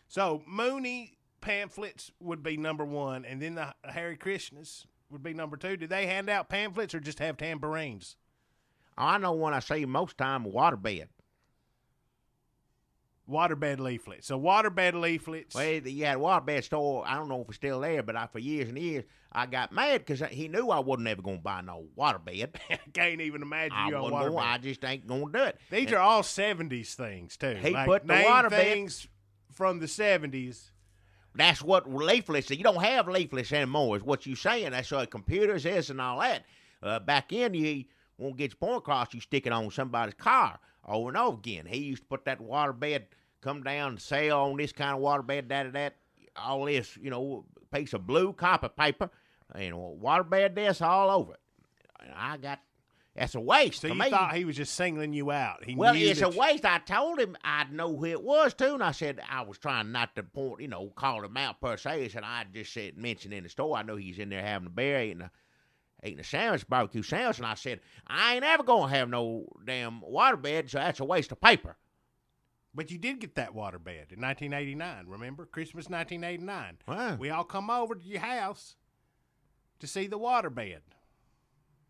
So Mooney pamphlets would be number one, and then the Hare Krishnas would be number two. Do they hand out pamphlets or just have tambourines? Oh, I know one I see most time, waterbed. Waterbed leaflets. So waterbed leaflets. Well, you had a waterbed store. I don't know if it's still there, but for years and years, I got mad because he knew I wasn't ever going to buy no waterbed. I can't even imagine you on waterbed. I just ain't going to do it. These are all 70s things, too. He like, put the waterbed. Things from the 70s. That's what leaflets, you don't have leaflets anymore, is what you saying. That's what computers, this and all that. Back in, you won't get your point across, you stick it on somebody's car over and over again. He used to put that waterbed, come down and sell on this kind of waterbed, that, all this, piece of blue copy paper, waterbed this all over it. That's a waste So to you me. thought he was just singling you out. He Well, knew it's that a waste. I told him I'd know who it was, too, and I said I was trying not to point, call him out per se. I said I just said, mentioned in the store, I know he's in there having a beer, eating a sandwich, barbecue sandwich, and I said, I ain't ever going to have no damn waterbed, so that's a waste of paper. But you did get that waterbed in 1989, remember? Christmas 1989. Wow. We all come over to your house to see the waterbed.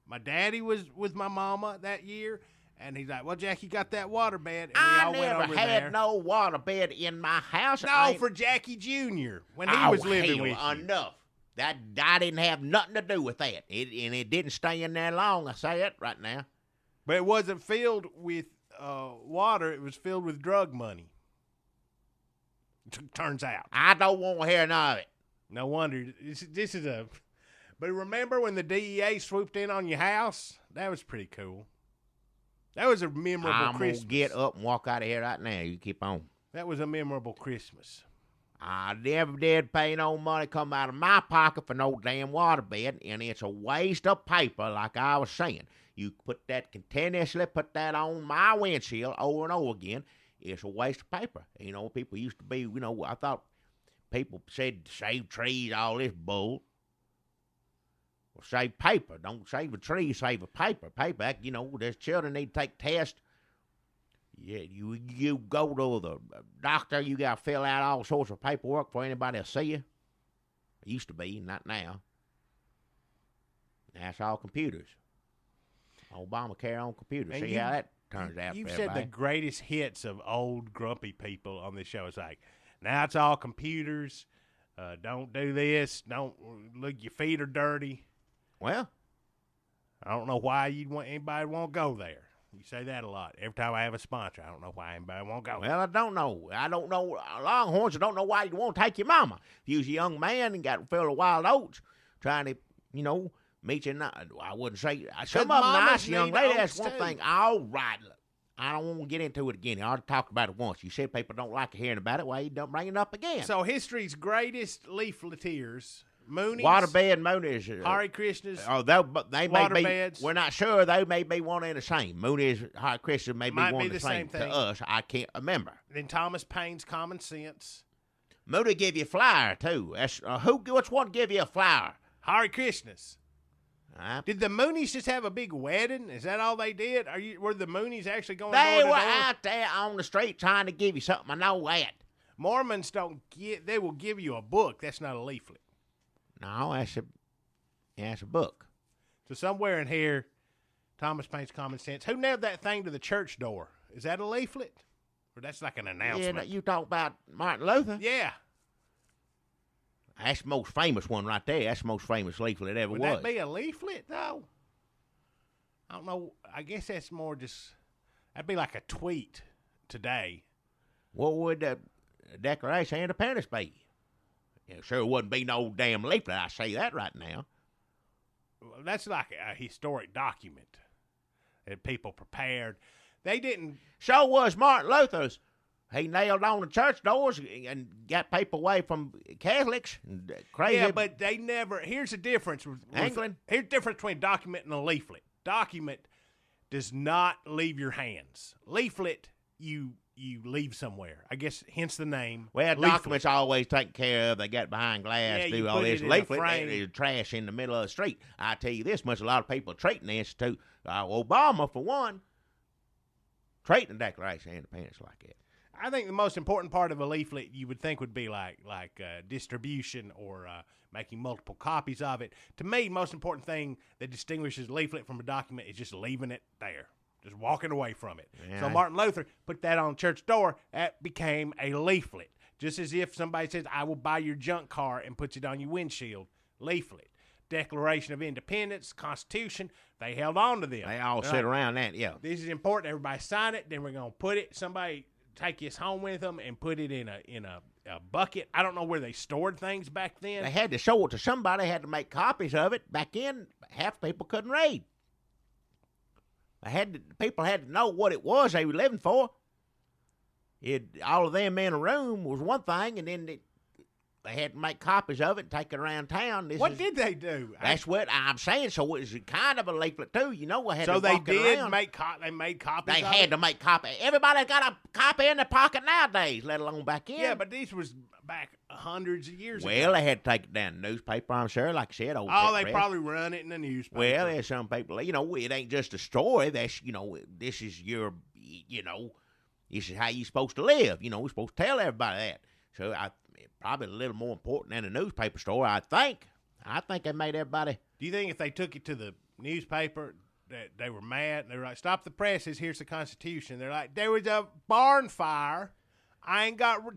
My daddy was with my mama that year, and he's like, well, Jackie got that waterbed, and we I all went never over had there. no waterbed in my house. No, for Jackie Jr. when he was living with you. Enough. That I didn't have nothing to do with that. And it didn't stay in there long. I say it right now. But it wasn't filled with water. It was filled with drug money. Turns out. I don't want to hear none of it. No wonder. This is a... But remember when the DEA swooped in on your house? That was pretty cool. That was a memorable I'm Christmas. going to get up and walk out of here right now. You keep on. That was a memorable Christmas. I never did pay no money come out of my pocket for no damn waterbed, and it's a waste of paper, like I was saying. You continuously put that on my windshield over and over again. It's a waste of paper. People used to be, I thought people said save trees, all this bull. Well, save paper. Don't save a tree, save a paper. Paper, there's children need to take tests. Yeah, you go to the doctor, you got to fill out all sorts of paperwork for anybody to see you. It used to be, not now. That's all computers. Obamacare on computers. See how that turns out. You've for said the everybody. greatest hits of old grumpy people on this show. It's like, now it's all computers. Don't do this. Don't look. Your feet are dirty. Well, I don't know why you'd want anybody won't go there. You say that a lot. Every time I have a sponsor, I don't know why anybody won't go. Well, I don't know. Longhorns, I don't know why you want to take your mama. If you was a young man and got filled with wild oats, trying to, meet you. I wouldn't say some of them nice young lady. That's one thing. All right, look, I don't want to get into it again. I already talked about it once. You said people don't like hearing about it. Why you don't bring it up again? So history's greatest leafleteers. Moonies, Waterbed, Moonies, Hare Krishnas, they may be. waterbeds. We're not sure. They may be one and the same. Moonies, Hare Krishna may be Might one be and the the same same thing. to us. I can't remember. Then Thomas Paine's Common Sense. Moody give you a flower too. That's which one give you a flower? Hare Krishnas. Huh? Did the Moonies just have a big wedding? Is that all they did? Were the Moonies actually going They door to were door? out there on the street trying to give you something. I know that. Mormons they will give you a book. That's not a leaflet. No, that's a book. So somewhere in here, Thomas Paine's Common Sense. Who nailed that thing to the church door? Is that a leaflet? Or that's like an announcement? Yeah, you talk about Martin Luther. Yeah. That's the most famous one right there. That's the most famous leaflet ever Would was. that be a leaflet, though? I don't know. I guess that's more just, that'd be like a tweet today. What would the Declaration of Independence be? Yeah, sure wouldn't be no damn leaflet. I say that right now. Well, that's like a historic document that people prepared. They didn't. So was Martin Luther's. He nailed on the church doors and got people away from Catholics. And crazy. Yeah, but they never. Here's the difference. England? Here's the difference between document and a leaflet. Document does not leave your hands. Leaflet, you leave somewhere. I guess hence the name. Well, leaflet. documents always taken care of. They got behind glass, Yeah, do you all put this. it in a Leaflet, frame. there's trash in the middle of the street. I tell you this much, a lot of people are treating this to Obama, for one, treating the Declaration of Independence like that. I think the most important part of a leaflet you would think would be like distribution or making multiple copies of it. To me, most important thing that distinguishes a leaflet from a document is just leaving it there, just walking away from it. Yeah. So Martin Luther put that on the church door. That became a leaflet. Just as if somebody says, I will buy your junk car and puts it on your windshield. Leaflet. Declaration of Independence, Constitution, they held on to them. They all They're sit like, around that, yeah. this is important. Everybody sign it. Then we're going to put it. Somebody take this home with them and put it in a bucket. I don't know where they stored things back then. They had to show it to somebody, had to make copies of it. Back in, half the people couldn't read. People had to know what it was they were living for. All of them in a room was one thing, and then They had to make copies of it and take it around town. What did they do? That's what I'm saying. So it was kind of a leaflet too. You know, I had so to they walk it did around. they made copies. They of had it? to make copy. Everybody's got a copy in their pocket nowadays, let alone back in. Yeah, but these was back hundreds of years ago. Well, they had to take it down in the newspaper, I'm sure. Like I said, They probably run it in the newspaper. Well, there's some people, you know, it ain't just a story. That's, you know, this is your, you know, this is how you're supposed to live. You know, we're supposed to tell everybody that. So probably a little more important than a newspaper story, I think. I think they made everybody. Do you think if they took it to the newspaper that they were mad? They were like, "Stop the presses! Here's the Constitution." They're like, "There was a barn fire.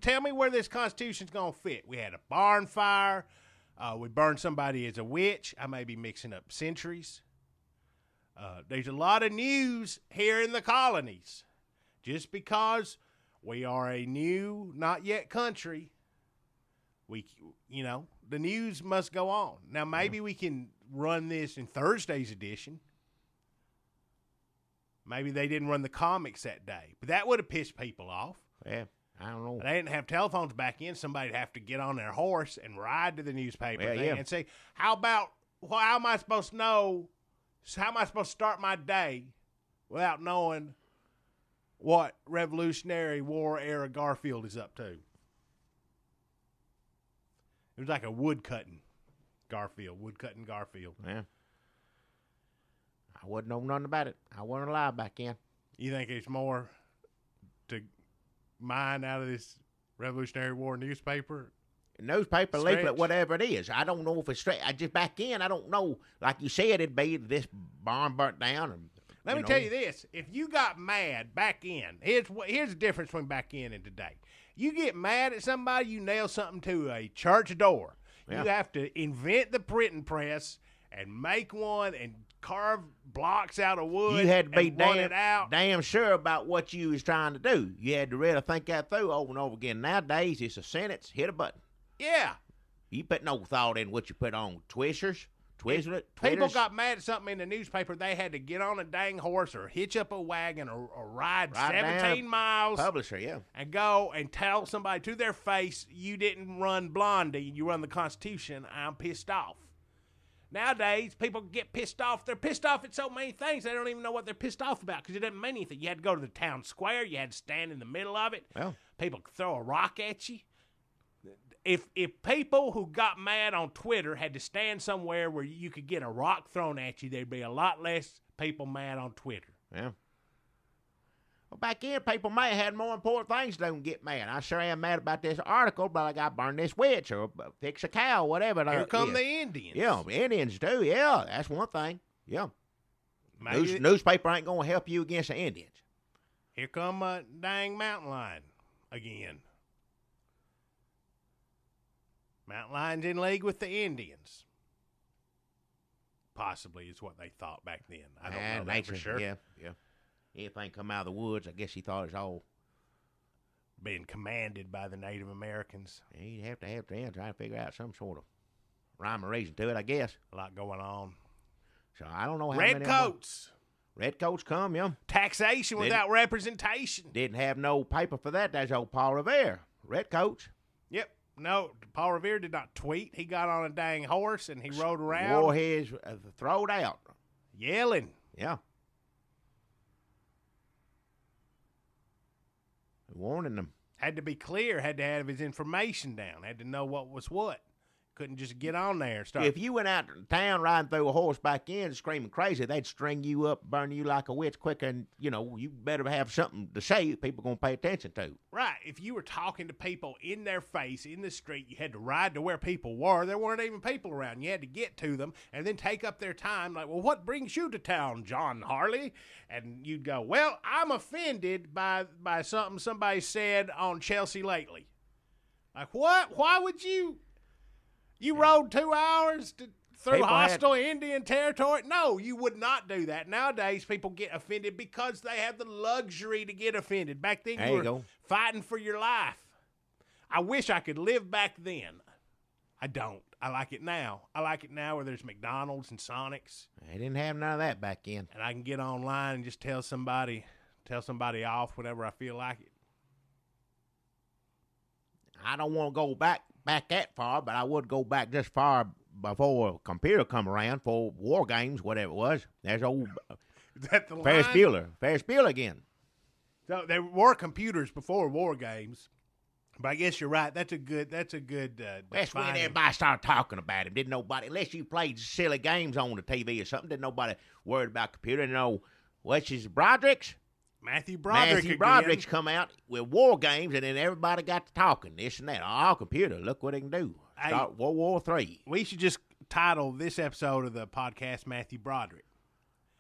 Tell me where this Constitution's gonna fit." We had a barn fire. We burned somebody as a witch. I may be mixing up centuries. There's a lot of news here in the colonies. Just because we are a new, not yet country, the news must go on. Now, maybe we can run this in Thursday's edition. Maybe they didn't run the comics that day, but that would have pissed people off. Yeah, I don't know. They didn't have telephones back in. Somebody'd have to get on their horse and ride to the newspaper and say, how am I supposed to know? How am I supposed to start my day without knowing what Revolutionary War era Garfield is up to? It was like a woodcutting Garfield. Yeah. I wouldn't know nothing about it. I wasn't alive back then. You think it's more to mine out of this Revolutionary War newspaper? Newspaper, leaflet, whatever it is. I don't know if it's straight. Back then, I don't know. Like you said, it'd be this barn burnt down. And, Let me tell you this. If you got mad back in, here's the difference between back in and today. You get mad at somebody, you nail something to a church door. Yeah. You have to invent the printing press and make one and carve blocks out of wood. You had to be damn sure about what you was trying to do. You had to really think that through over and over again. Nowadays, it's a sentence, hit a button. Yeah. You put no thought in what you put on Twizzlers. People got mad at something in the newspaper, they had to get on a dang horse or hitch up a wagon or ride 17 miles. Publisher, yeah. And go and tell somebody to their face, you didn't run Blondie, you run the Constitution, I'm pissed off. Nowadays, people get pissed off. They're pissed off at so many things, they don't even know what they're pissed off about because it doesn't mean anything. You had to go to the town square. You had to stand in the middle of it. Well, people throw a rock at you. If people who got mad on Twitter had to stand somewhere where you could get a rock thrown at you, there'd be a lot less people mad on Twitter. Yeah. Well, back then, people may have had more important things to do than get mad. I sure am mad about this article, but I got to burn this witch or fix a cow, whatever. Here come the Indians. Yeah, Indians too. Yeah, that's one thing. Yeah. Newspaper ain't going to help you against the Indians. Here come a dang mountain lion again. Mountain lions in league with the Indians. Possibly is what they thought back then. I don't know that for sure. Yeah. Anything come out of the woods, I guess he thought it's all being commanded by the Native Americans. Yeah, you'd have to try to figure out some sort of rhyme or reason to it, I guess. A lot going on. So I don't know how many. Red coats come, yeah. Taxation without representation. Didn't have no paper for that. That's old Paul Revere. Red coats. Yep. No, Paul Revere did not tweet. He got on a dang horse and he rode around. Wore his throat out. Yelling. Yeah. Warning them. Had to be clear. Had to have his information down. Had to know what was what. Couldn't just get on there and start. If you went out to town riding through a horseback inn screaming crazy, they'd string you up, burn you like a witch quicker, and, you better have something to say people going to pay attention to. Right. If you were talking to people in their face, in the street, you had to ride to where people were. There weren't even people around. You had to get to them and then take up their time. Like, well, what brings you to town, John Harley? And you'd go, well, I'm offended by something somebody said on Chelsea lately. Like, what? Why would you... You rode 2 hours through hostile Indian territory? No, you would not do that. Nowadays, people get offended because they have the luxury to get offended. Back then, you were fighting for your life. I wish I could live back then. I don't. I like it now. I like it now where there's McDonald's and Sonics. They didn't have none of that back then. And I can get online and just tell somebody off whenever I feel like it. I don't want to go back back that far, but I would go back just far before a computer come around for war games, whatever it was. There's old Is that the Ferris line? Bueller. Ferris Bueller again. So there were computers before war games, but I guess you're right. That's a good. That's when defining- everybody started talking about him. Didn't nobody, unless you played silly games on the TV or something, didn't nobody worried about computer. You know, what's his Broderick's? Matthew Broderick. Matthew again. Broderick's come out with war games, and then everybody got to talking, this and that. Oh, computer, look what it can do. Hey. Start World War III. We should just title this episode of the podcast Matthew Broderick.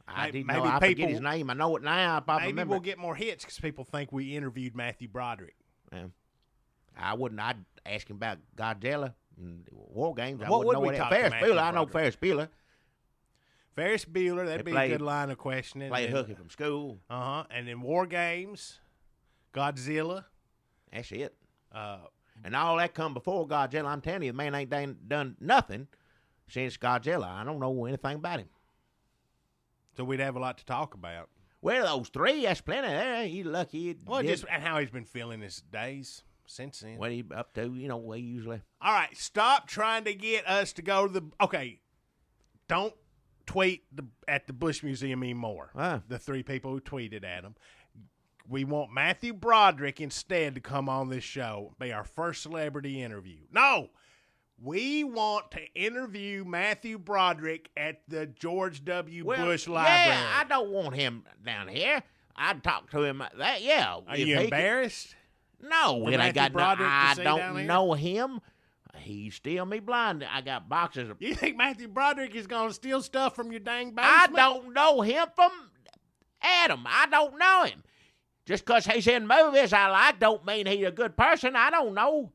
I didn't maybe know. I forget people- his name. I know it now. I probably Maybe remember. we'll get more hits because people think we interviewed Matthew Broderick. Yeah. I wouldn't. I'd ask him about Godzilla and war games. I What wouldn't would we know talk what to Ferris Matthew Bueller. I know Broderick? Ferris Bueller. Ferris Bueller, that'd They be a good line of questioning. Played hooky from school. And then war games, Godzilla. That's it. Uh, And all that come before Godzilla. I'm telling you, the man ain't done nothing since Godzilla. I don't know anything about him. so we'd have a lot to talk about. Well, those three, that's plenty there. You lucky. Well, just and how he's been feeling his days since then. What he up to, we usually. All right, stop trying to get us to go to the. Okay, don't tweet at the Bush Museum anymore. The three people who tweeted at him. We want Matthew Broderick instead to come on this show, be our first celebrity interview. No, we want to interview Matthew Broderick at the George W. Bush Library. Yeah, I don't want him down here. I'd talk to him. Yeah. Are you embarrassed? No, For it Matthew ain't got no. Broderick to I see down don't here? know him. He's still me blind. I got boxes of. You think Matthew Broderick is going to steal stuff from your dang I basement? don't know him from Adam. I don't know him. Just because he's in movies I like don't mean he's a good person. I don't know.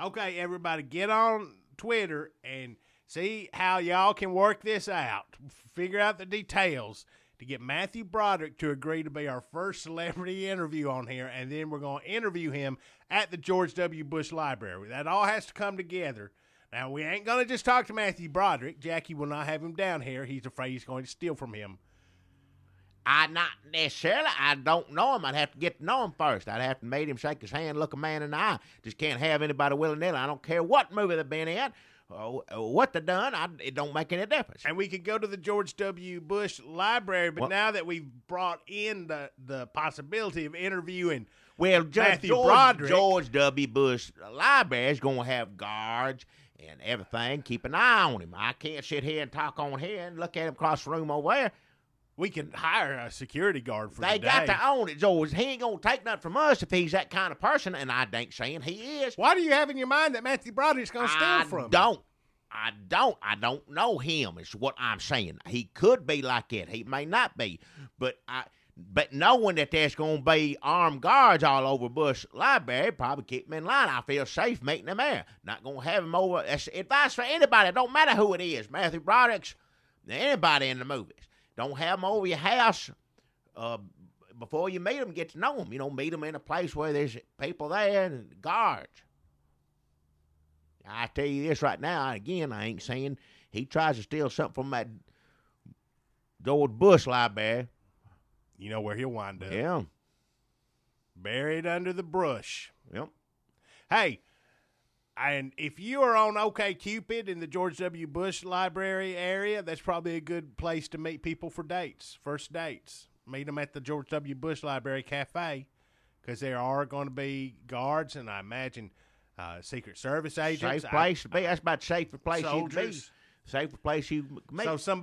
Okay, everybody, get on Twitter and see how y'all can work this out. Figure out the details to get Matthew Broderick to agree to be our first celebrity interview on here, and then we're going to interview him at the George W. Bush Library. That all has to come together. Now, we ain't going to just talk to Matthew Broderick. Jackie will not have him down here. He's afraid he's going to steal from him. Not necessarily. I don't know him. I'd have to get to know him first. I'd have to meet him, shake his hand, look a man in the eye. Just can't have anybody willy-nilly. I don't care what movie they've been in or what they've done. It don't make any difference. And we could go to the George W. Bush Library, but now that we've brought in the possibility of interviewing Well, Matthew Broderick. George W. Bush Library is going to have guards and everything. Keep an eye on him. I can't sit here and talk on here and look at him across the room over there. we can hire a security guard for They the day. got to own it, George. He ain't going to take nothing from us if he's that kind of person, and I ain't saying he is. Why do you have in your mind that Matthew Broderick's going to steal from him? I don't know him. Is what I'm saying. He could be like that. He may not be. But knowing that there's going to be armed guards all over Bush Library, probably keep him in line. I feel safe meeting him there. Not going to have him over. That's advice for anybody. It don't matter who it is. Matthew Broderick's anybody in the movies. Don't have him over your house before you meet him. Get to know him. Meet him in a place where there's people there and guards. I tell you this right now, again, I ain't saying he tries to steal something from that George Bush Library. You know where he'll wind up. Yeah. Buried under the brush. Yep. Hey, and if you are on OkCupid in the George W. Bush Library area, that's probably a good place to meet people for dates, first dates. Meet them at the George W. Bush Library Cafe because there are going to be guards and I imagine Secret Service agents. Safe place to be. That's about the safest place you can be. Soldiers. Safest place you can meet. So some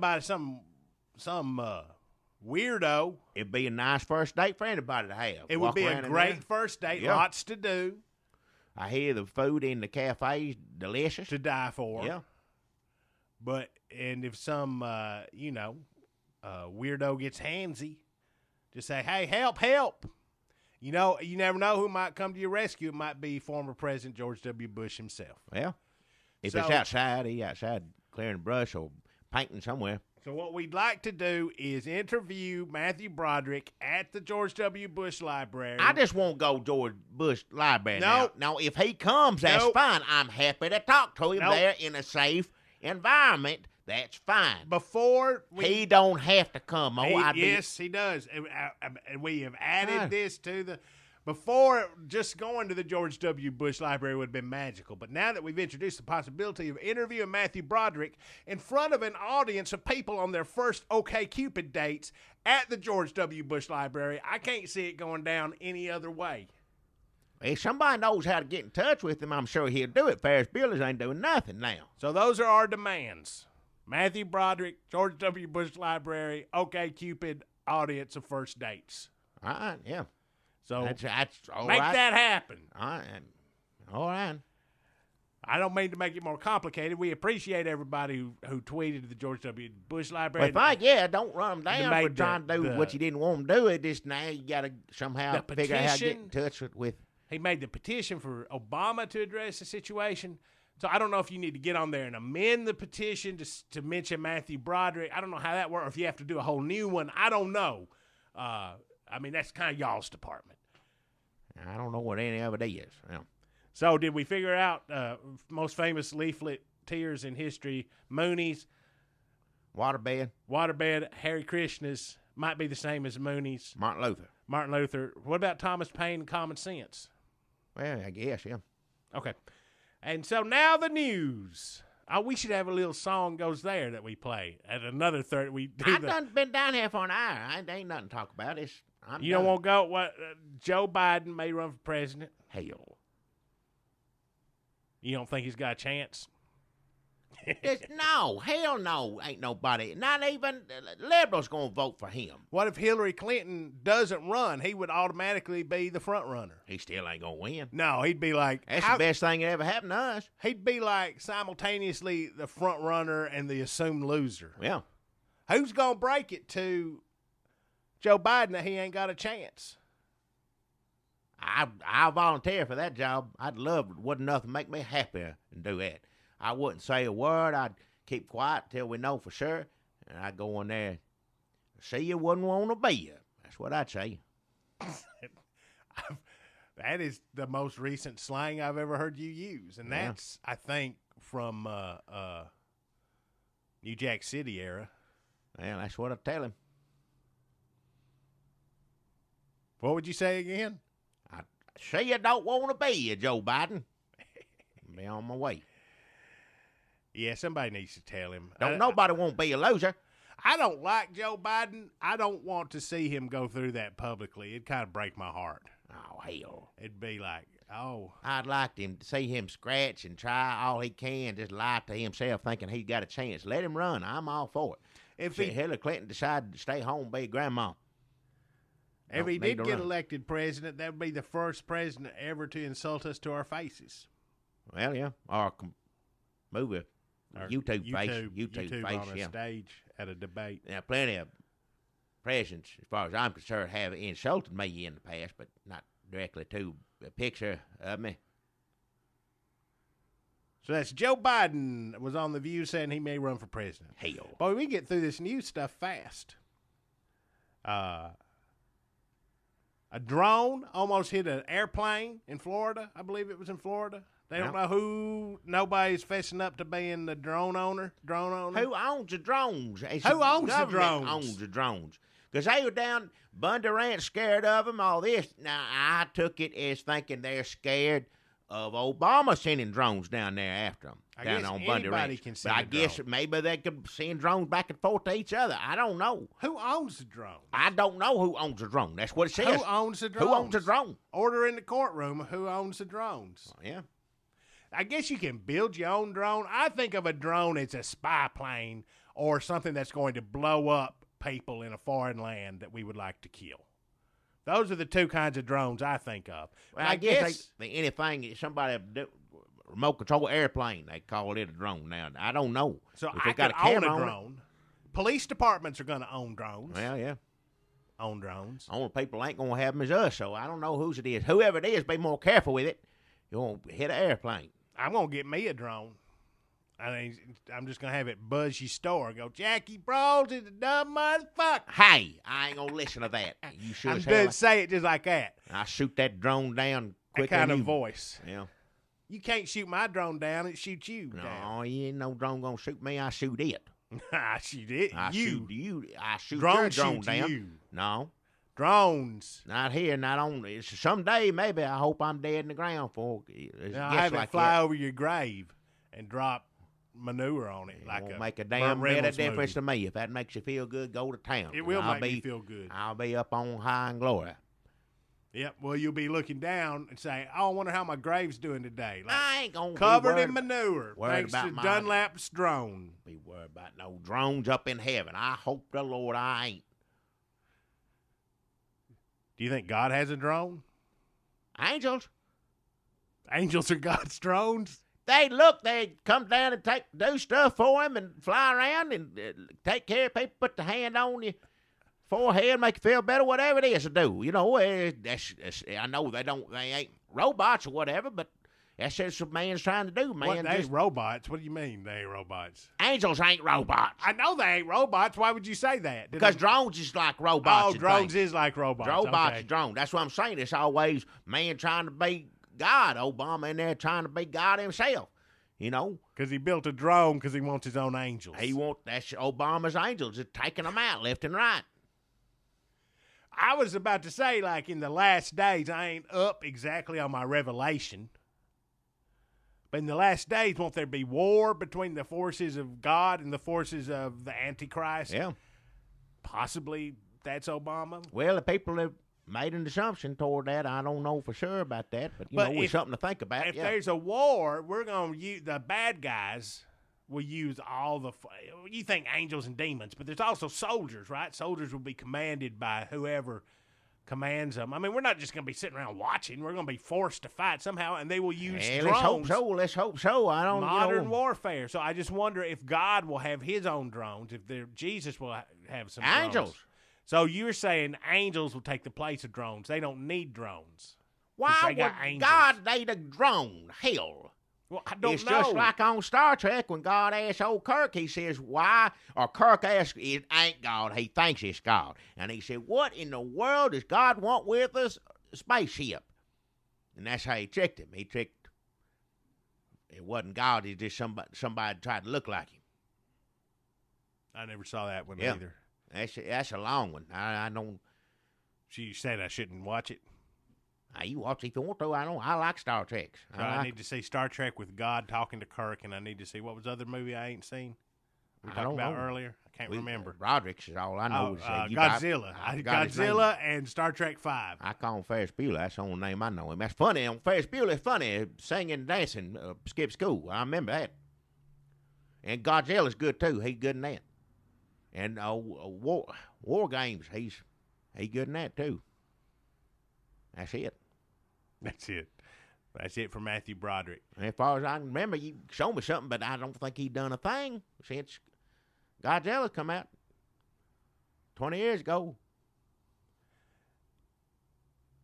weirdo. It'd be a nice first date for anybody to have. It would Walk be a around in great there. first date. Yeah. Lots to do, I hear the food in the cafe is delicious. to die for. Yeah. But if some weirdo gets handsy, just say, "Hey, help!" You never know who might come to your rescue. It might be former President George W. Bush himself. Well, if So- it's outside, he outside clearing brush or painting somewhere. So what we'd like to do is interview Matthew Broderick at the George W. Bush Library. I just won't go George Bush Library Nope. now. Now, if he comes, that's Nope. fine. I'm happy to talk to him Nope. there in a safe environment. That's fine. Before He don't have to come. Yes, he does. And we have added God. this to the. Before, just going to the George W. Bush Library would have been magical. But now that we've introduced the possibility of interviewing Matthew Broderick in front of an audience of people on their first OkCupid dates at the George W. Bush Library, I can't see it going down any other way. If somebody knows how to get in touch with him, I'm sure he'll do it. Ferris Bueller's ain't doing nothing now. So those are our demands. Matthew Broderick, George W. Bush Library, OkCupid audience of first dates. All right, yeah. So That's all make right. that happen. All right. I don't mean to make it more complicated. We appreciate everybody who tweeted to the George W. Bush Library. Well, don't run them down for trying to do what you didn't want them to do. It just now you got to somehow figure out how to get in touch with. He made the petition for Obama to address the situation. So I don't know if you need to get on there and amend the petition to mention Matthew Broderick. I don't know how that works, or if you have to do a whole new one. I don't know. I mean, that's kind of y'all's department. I don't know what any of it is. Yeah. So did we figure out most famous leaflet tears in history? Mooney's. Waterbed. Hare Krishna's might be the same as Mooney's. Martin Luther. What about Thomas Paine and Common Sense? Well, I guess, yeah. Okay. And so now the news. Oh, we should have a little song goes there that we play at another third. I've done been down here for an hour. Ain't nothing to talk about. You don't want to go? What? Joe Biden may run for president. Hell. You don't think he's got a chance? No, hell no. Ain't nobody, not even liberals going to vote for him. What if Hillary Clinton doesn't run? He would automatically be the front runner. He still ain't going to win. No, he'd be like... That's the best thing that ever happened to us. He'd be like simultaneously the front runner and the assumed loser. Yeah. Who's going to break it to Joe Biden that he ain't got a chance? I'll volunteer for that job. I'd love it. Wouldn't nothing make me happier than do that. I wouldn't say a word. I'd keep quiet till we know for sure. And I'd go in there, see you wouldn't want to be you. That's what I'd say. That is the most recent slang I've ever heard you use. And that's, I think, from New Jack City era. Well, that's what I tell him. What would you say again? I say you don't want to be you, Joe Biden. Be on my way. Yeah, somebody needs to tell him. Don't nobody want to be a loser. I don't like Joe Biden. I don't want to see him go through that publicly. It'd kind of break my heart. Oh, hell. It'd be like, oh. I'd like him to see him scratch and try all he can, just lie to himself thinking he's got a chance. Let him run. I'm all for it. If Hillary Clinton decided to stay home and be a grandma. If he did get elected president, that would be the first president ever to insult us to our faces. Well, yeah. Or move it. YouTube face on a yeah. stage at a debate. Now, plenty of presidents, as far as I'm concerned, have insulted me in the past, but not directly to a picture of me. So that's Joe Biden was on The View saying he may run for president. Hell. Boy, we can get through this news stuff fast. A drone almost hit an airplane in Florida. I believe it was in Florida. They don't know who. Nobody's fessing up to being the drone owner. Who owns the drones? Who owns the drones? Owns the drones. Because they were down, Broderick scared of them, all this. Now, I took it as thinking they're scared of Obama sending drones down there after them. I guess anybody can send a drone. But I guess maybe they could send drones back and forth to each other. I don't know. Who owns the drone? I don't know who owns the drone. That's what it says. Who owns the drones? Who owns the drone? Order in the courtroom. Who owns the drones? Oh, yeah. I guess you can build your own drone. I think of a drone as a spy plane or something that's going to blow up people in a foreign land that we would like to kill. Those are the two kinds of drones I think of. Well, I guess anything somebody remote control airplane, they call it a drone now. I don't know. So if I got could own a drone. Police departments are going to own drones. Well, yeah. Own drones. Only people ain't going to have them is us, so I don't know whose it is. Whoever it is, be more careful with it. You won't hit an airplane. I'm going to get me a drone. I mean, I'm just going to have it buzz your store. Go, Jackie Brawls is a dumb motherfucker. Hey, I ain't going to listen to that. You sure I'm going to say it just like that. I shoot that drone down quicker. That kind of voice. Yeah. You can't shoot my drone down. It shoots you down. No, you ain't no drone going to shoot me. I shoot it. I shoot it. I shoot you. I shoot drone your drone shoots down. You. No. Drones. Not here, not on. Someday, maybe. I hope I'm dead in the ground for Now, have it fly over your grave and drop manure on it. Like won't a make a damn Burt bit of Reynolds difference movie. to me. If that makes you feel good, go to town. It will make me feel good. I'll be up on high in glory. Yep. Well, you'll be looking down and say, "Oh, I wonder how my grave's doing today." Like, I ain't gonna covered be in manure. Thanks to about Dunlap's drone. Be worried about no drones up in heaven. I hope the Lord I ain't. Do you think God has a drone? Angels, Angels are God's drones. they come down and do stuff for him and fly around and take care of people, put the hand on your forehead, make you feel better, whatever it is to do. You know, I know they ain't robots or whatever, but that's just what man's trying to do, man. What, they ain't robots? What do you mean they ain't robots? Angels ain't robots. I know they ain't robots. Why would you say that? Because drones is like robots. Oh, and drones things. is like robots. Robots Okay. is drones. That's what I'm saying. It's always man trying to be God. Obama in there trying to be God himself. You know, Because he built a drone because he wants his own angels. that's Obama's angels, just taking them out left and right. I was about to say, like, in the last days, I ain't up exactly on my revelation. But in the last days, won't there be war between the forces of God and the forces of the Antichrist? Yeah. Possibly that's Obama. Well, the people have made an assumption toward that. I don't know for sure about that, but you know, it's something to think about. If Yeah. there's a war, we're going to use the bad guys. Will use all the. You think angels and demons, but there's also soldiers, right? Soldiers will be commanded by whoever commands them. I mean, we're not just going to be sitting around watching. We're going to be forced to fight somehow, and they will use Hey, drones. Let's hope so. I don't. Modern warfare. So I just wonder if God will have His own drones. If Jesus will have some Angels. drones. So you're saying angels will take the place of drones? They don't need drones. Why they would got angels. God need a drone? Hell. Well, I don't It's know. just like on Star Trek when God asked old Kirk, he says, why? Or Kirk asked, it ain't God. He thinks it's God. And he said, what in the world does God want with us? A spaceship. And that's how he tricked him. He tricked. It wasn't God. It's just somebody tried to look like him. I never saw that one Yeah. either. That's a long one. I don't. She said I shouldn't watch it. You watch it if you want to. I like Star Trek. So I need to see Star Trek with God talking to Kirk, and I need to see what was the other movie I ain't seen. We I talked don't about know. earlier. I can't remember. Broderick's is all I know. Godzilla. Godzilla and Star Trek 5. I call him Ferris Bueller. That's the only name I know him. That's funny. On Ferris Bueller, it's funny. Singing, dancing, skip school. I remember that. And Godzilla's good too. He's good in that. And War Games, he's good in that too. That's it. That's it. That's it for Matthew Broderick. And as far as I can remember, you showed me something, but I don't think he done a thing since Godzilla's come out 20 years ago.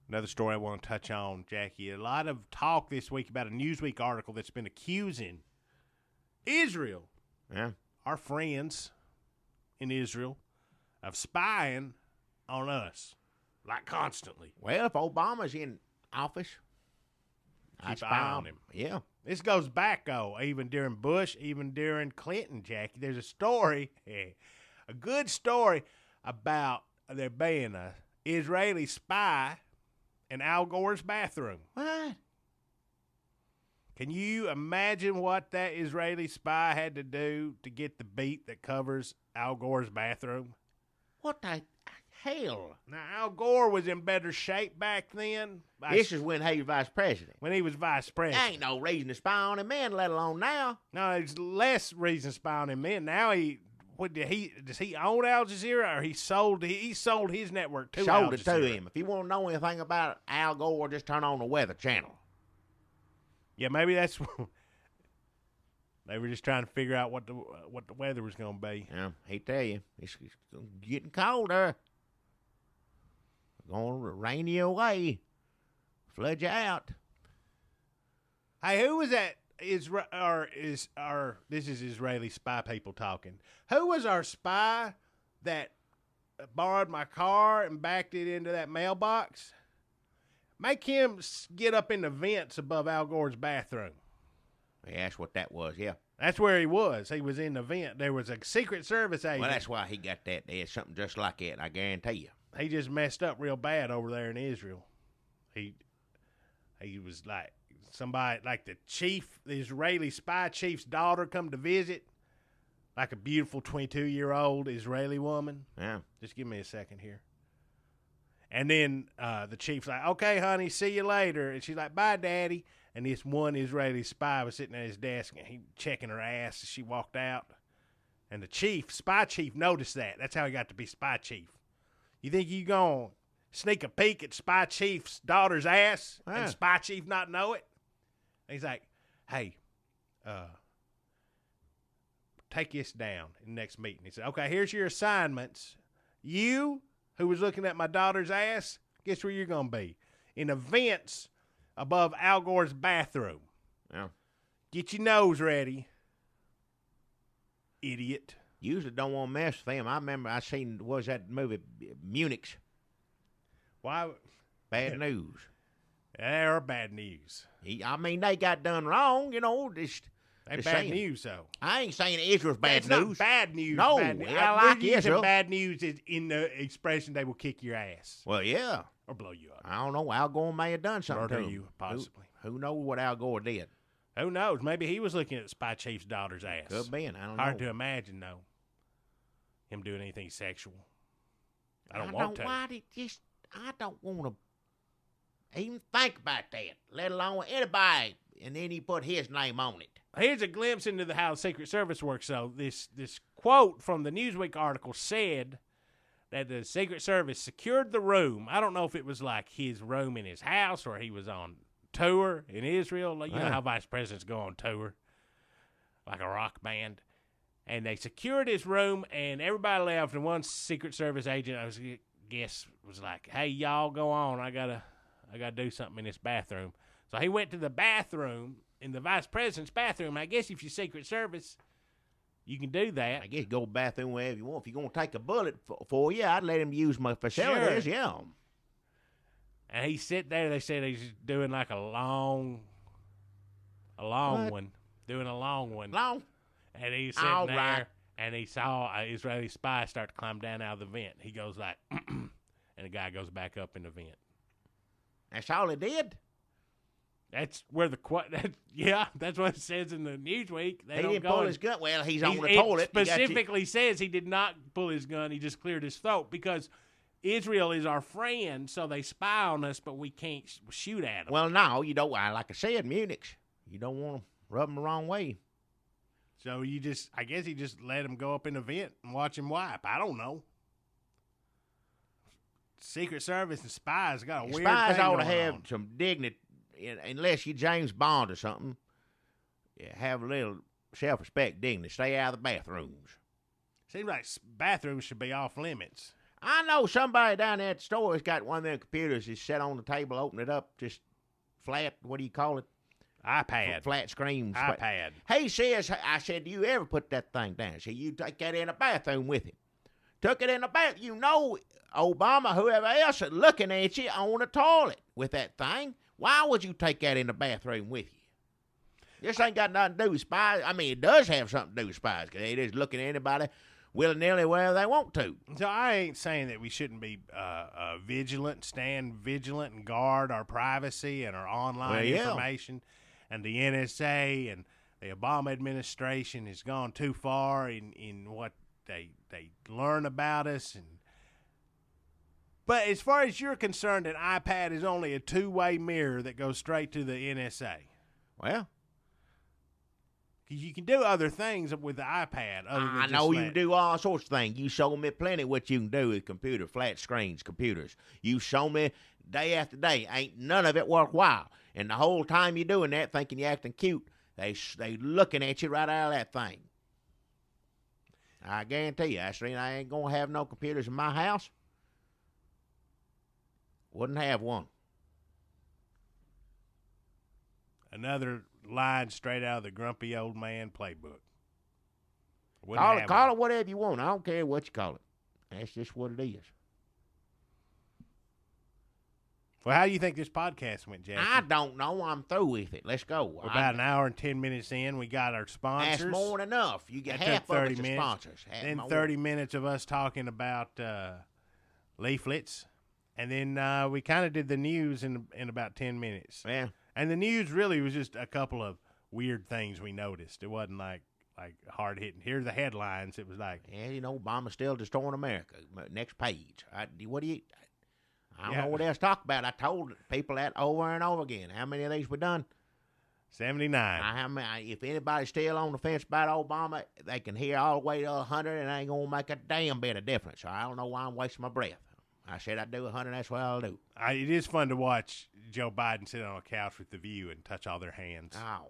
Another story I want to touch on, Jackie. A lot of talk this week about a Newsweek article that's been accusing Israel, our friends in Israel, of spying on us, like constantly. Well, if Obama's in office, I Keep an spy eye on him. Yeah. This goes back, though, even during Bush, even during Clinton, Jackie. There's a story, a good story about there being an Israeli spy in Al Gore's bathroom. What? Can you imagine what that Israeli spy had to do to get the beat that covers Al Gore's bathroom? What the hell? Now, Al Gore was in better shape back then. This is when he was vice president. when he was vice There president. ain't no reason to spy on him then, let alone now. No, there's less reason to spy on him then. Now does he own Al Jazeera, or he sold his network to Al Sold it to Jazeera? him. If you want to know anything about Al Gore, just turn on the Weather Channel. Yeah, maybe that's they were just trying to figure out what the weather was going to be. Yeah, he tell you, it's getting colder. Going to rain you away, flood you out. Hey, who was that? This is Israeli spy people talking. Who was our spy that borrowed my car and backed it into that mailbox? Make him get up in the vents above Al Gore's bathroom. Yeah, that's what that was, yeah. That's where he was. He was in the vent. There was a Secret Service agent. Well, that's why he got that. There's something just like that, I guarantee you. he just messed up real bad over there in Israel. He was like somebody, like the Israeli spy chief's daughter come to visit, like a beautiful 22-year-old Israeli woman. Yeah. Just give me a second here. And then the chief's like, okay, honey, see you later. And she's like, bye, daddy. And this one Israeli spy was sitting at his desk, and he checking her ass as she walked out. And the spy chief noticed that. That's how he got to be spy chief. You think you going to sneak a peek at spy chief's daughter's ass and spy chief not know it? And he's like, hey, take this down in the next meeting. He said, okay, here's your assignments. You, who was looking at my daughter's ass, guess where you're going to be? In a vents above Al Gore's bathroom. Yeah. Get your nose ready, idiot. Usually don't want to mess with them. I remember I seen, what was that movie, Munich? Why? Bad news. They are bad news. I mean, they got done wrong, you know. They bad news, though. I ain't saying Israel's bad It's news. not bad news. No, bad news. I We're like using Israel. bad news is in the expression they will kick your ass Well, yeah. or blow you up. I don't know. Al Gore may have done something Murder to him. you, possibly. Who knows what Al Gore did? Who knows? Maybe he was looking at the spy chief's daughter's ass. Could be. I don't Hard know. to imagine, though, him doing anything sexual. I don't want to. I don't want to even think about that, let alone anybody. And then he put his name on it. Here's a glimpse into how the Secret Service works. So this quote from the Newsweek article said that the Secret Service secured the room. I don't know if it was like his room in his house or he was on tour in Israel. You know how vice presidents go on tour, like a rock band. And they secured his room, and everybody left. And one Secret Service agent, was like, "Hey, y'all, go on. I gotta do something in this bathroom." So he went to the bathroom in the vice president's bathroom. I guess if you're Secret Service, you can do that. I guess go to the bathroom wherever you want. If you're going to take a bullet for you, I'd let him use my facilities, yeah. And he sit there. They said he's doing like a long one. Doing a long one. Long? And he's sitting there, and he saw an Israeli spy start to climb down out of the vent. He goes like, and the guy goes back up in the vent. That's all he did? That's where that's what it says in the Newsweek. He didn't pull his gun. Well, he's on the toilet. It specifically says he did not pull his gun. He just cleared his throat because Israel is our friend, so they spy on us, but we can't shoot at them. Well, no, you don't. Like I said, Munich, you don't want to rub them the wrong way. So I guess he just let him go up in the vent and watch him wipe. I don't know. Secret Service and spies got a weird thing Spies ought to going have on. some dignity, unless you're James Bond or something. Yeah, have a little self-respect, dignity. Stay out of the bathrooms. Seems like bathrooms should be off limits. I know somebody down there at the store has got one of them computers that's set on the table, open it up, just flat, what do you call it? iPad. Flat screen. iPad. He says, I said, do you ever put that thing down? He said, you take that in the bathroom with him. Took it in the bath. You know, Obama, whoever else is looking at you on the toilet with that thing. Why would you take that in the bathroom with you? This ain't got nothing to do with spies. I mean, it does have something to do with spies because they just looking at anybody willy-nilly wherever they want to. So I ain't saying that we shouldn't be stand vigilant and guard our privacy and our online information. And the NSA and the Obama administration has gone too far in what they learn about us. But as far as you're concerned, an iPad is only a two-way mirror that goes straight to the NSA. Well, you can do other things with the iPad. I know you can do all sorts of things. You show me plenty what you can do with computer, flat screens, computers. You show me day after day. Ain't none of it worthwhile. And the whole time you're doing that, thinking you're acting cute, they looking at you right out of that thing. I guarantee you, I ain't going to have no computers in my house. Wouldn't have one. Another line straight out of the grumpy old man playbook. Call it whatever you want. I don't care what you call it. That's just what it is. Well, how do you think this podcast went, Jackie? I don't know. I'm through with it. Let's go. We're about an hour and 10 minutes in. We got our sponsors. That's more than enough. You get half of it to sponsors. Then 30 minutes of us talking about leaflets, and then we kind of did the news in about 10 minutes. Yeah. And the news really was just a couple of weird things we noticed. It wasn't like hard hitting. Here are the headlines. It was like, Yeah, Obama's still destroying America. Next page. I don't know what else to talk about. I told people that over and over again. How many of these we done? 79. If anybody's still on the fence about Obama, they can hear all the way to 100 and it ain't going to make a damn bit of difference. So I don't know why I'm wasting my breath. I said I'd do 100, that's what I'll do. It is fun to watch Joe Biden sit on a couch with the View and touch all their hands. Oh,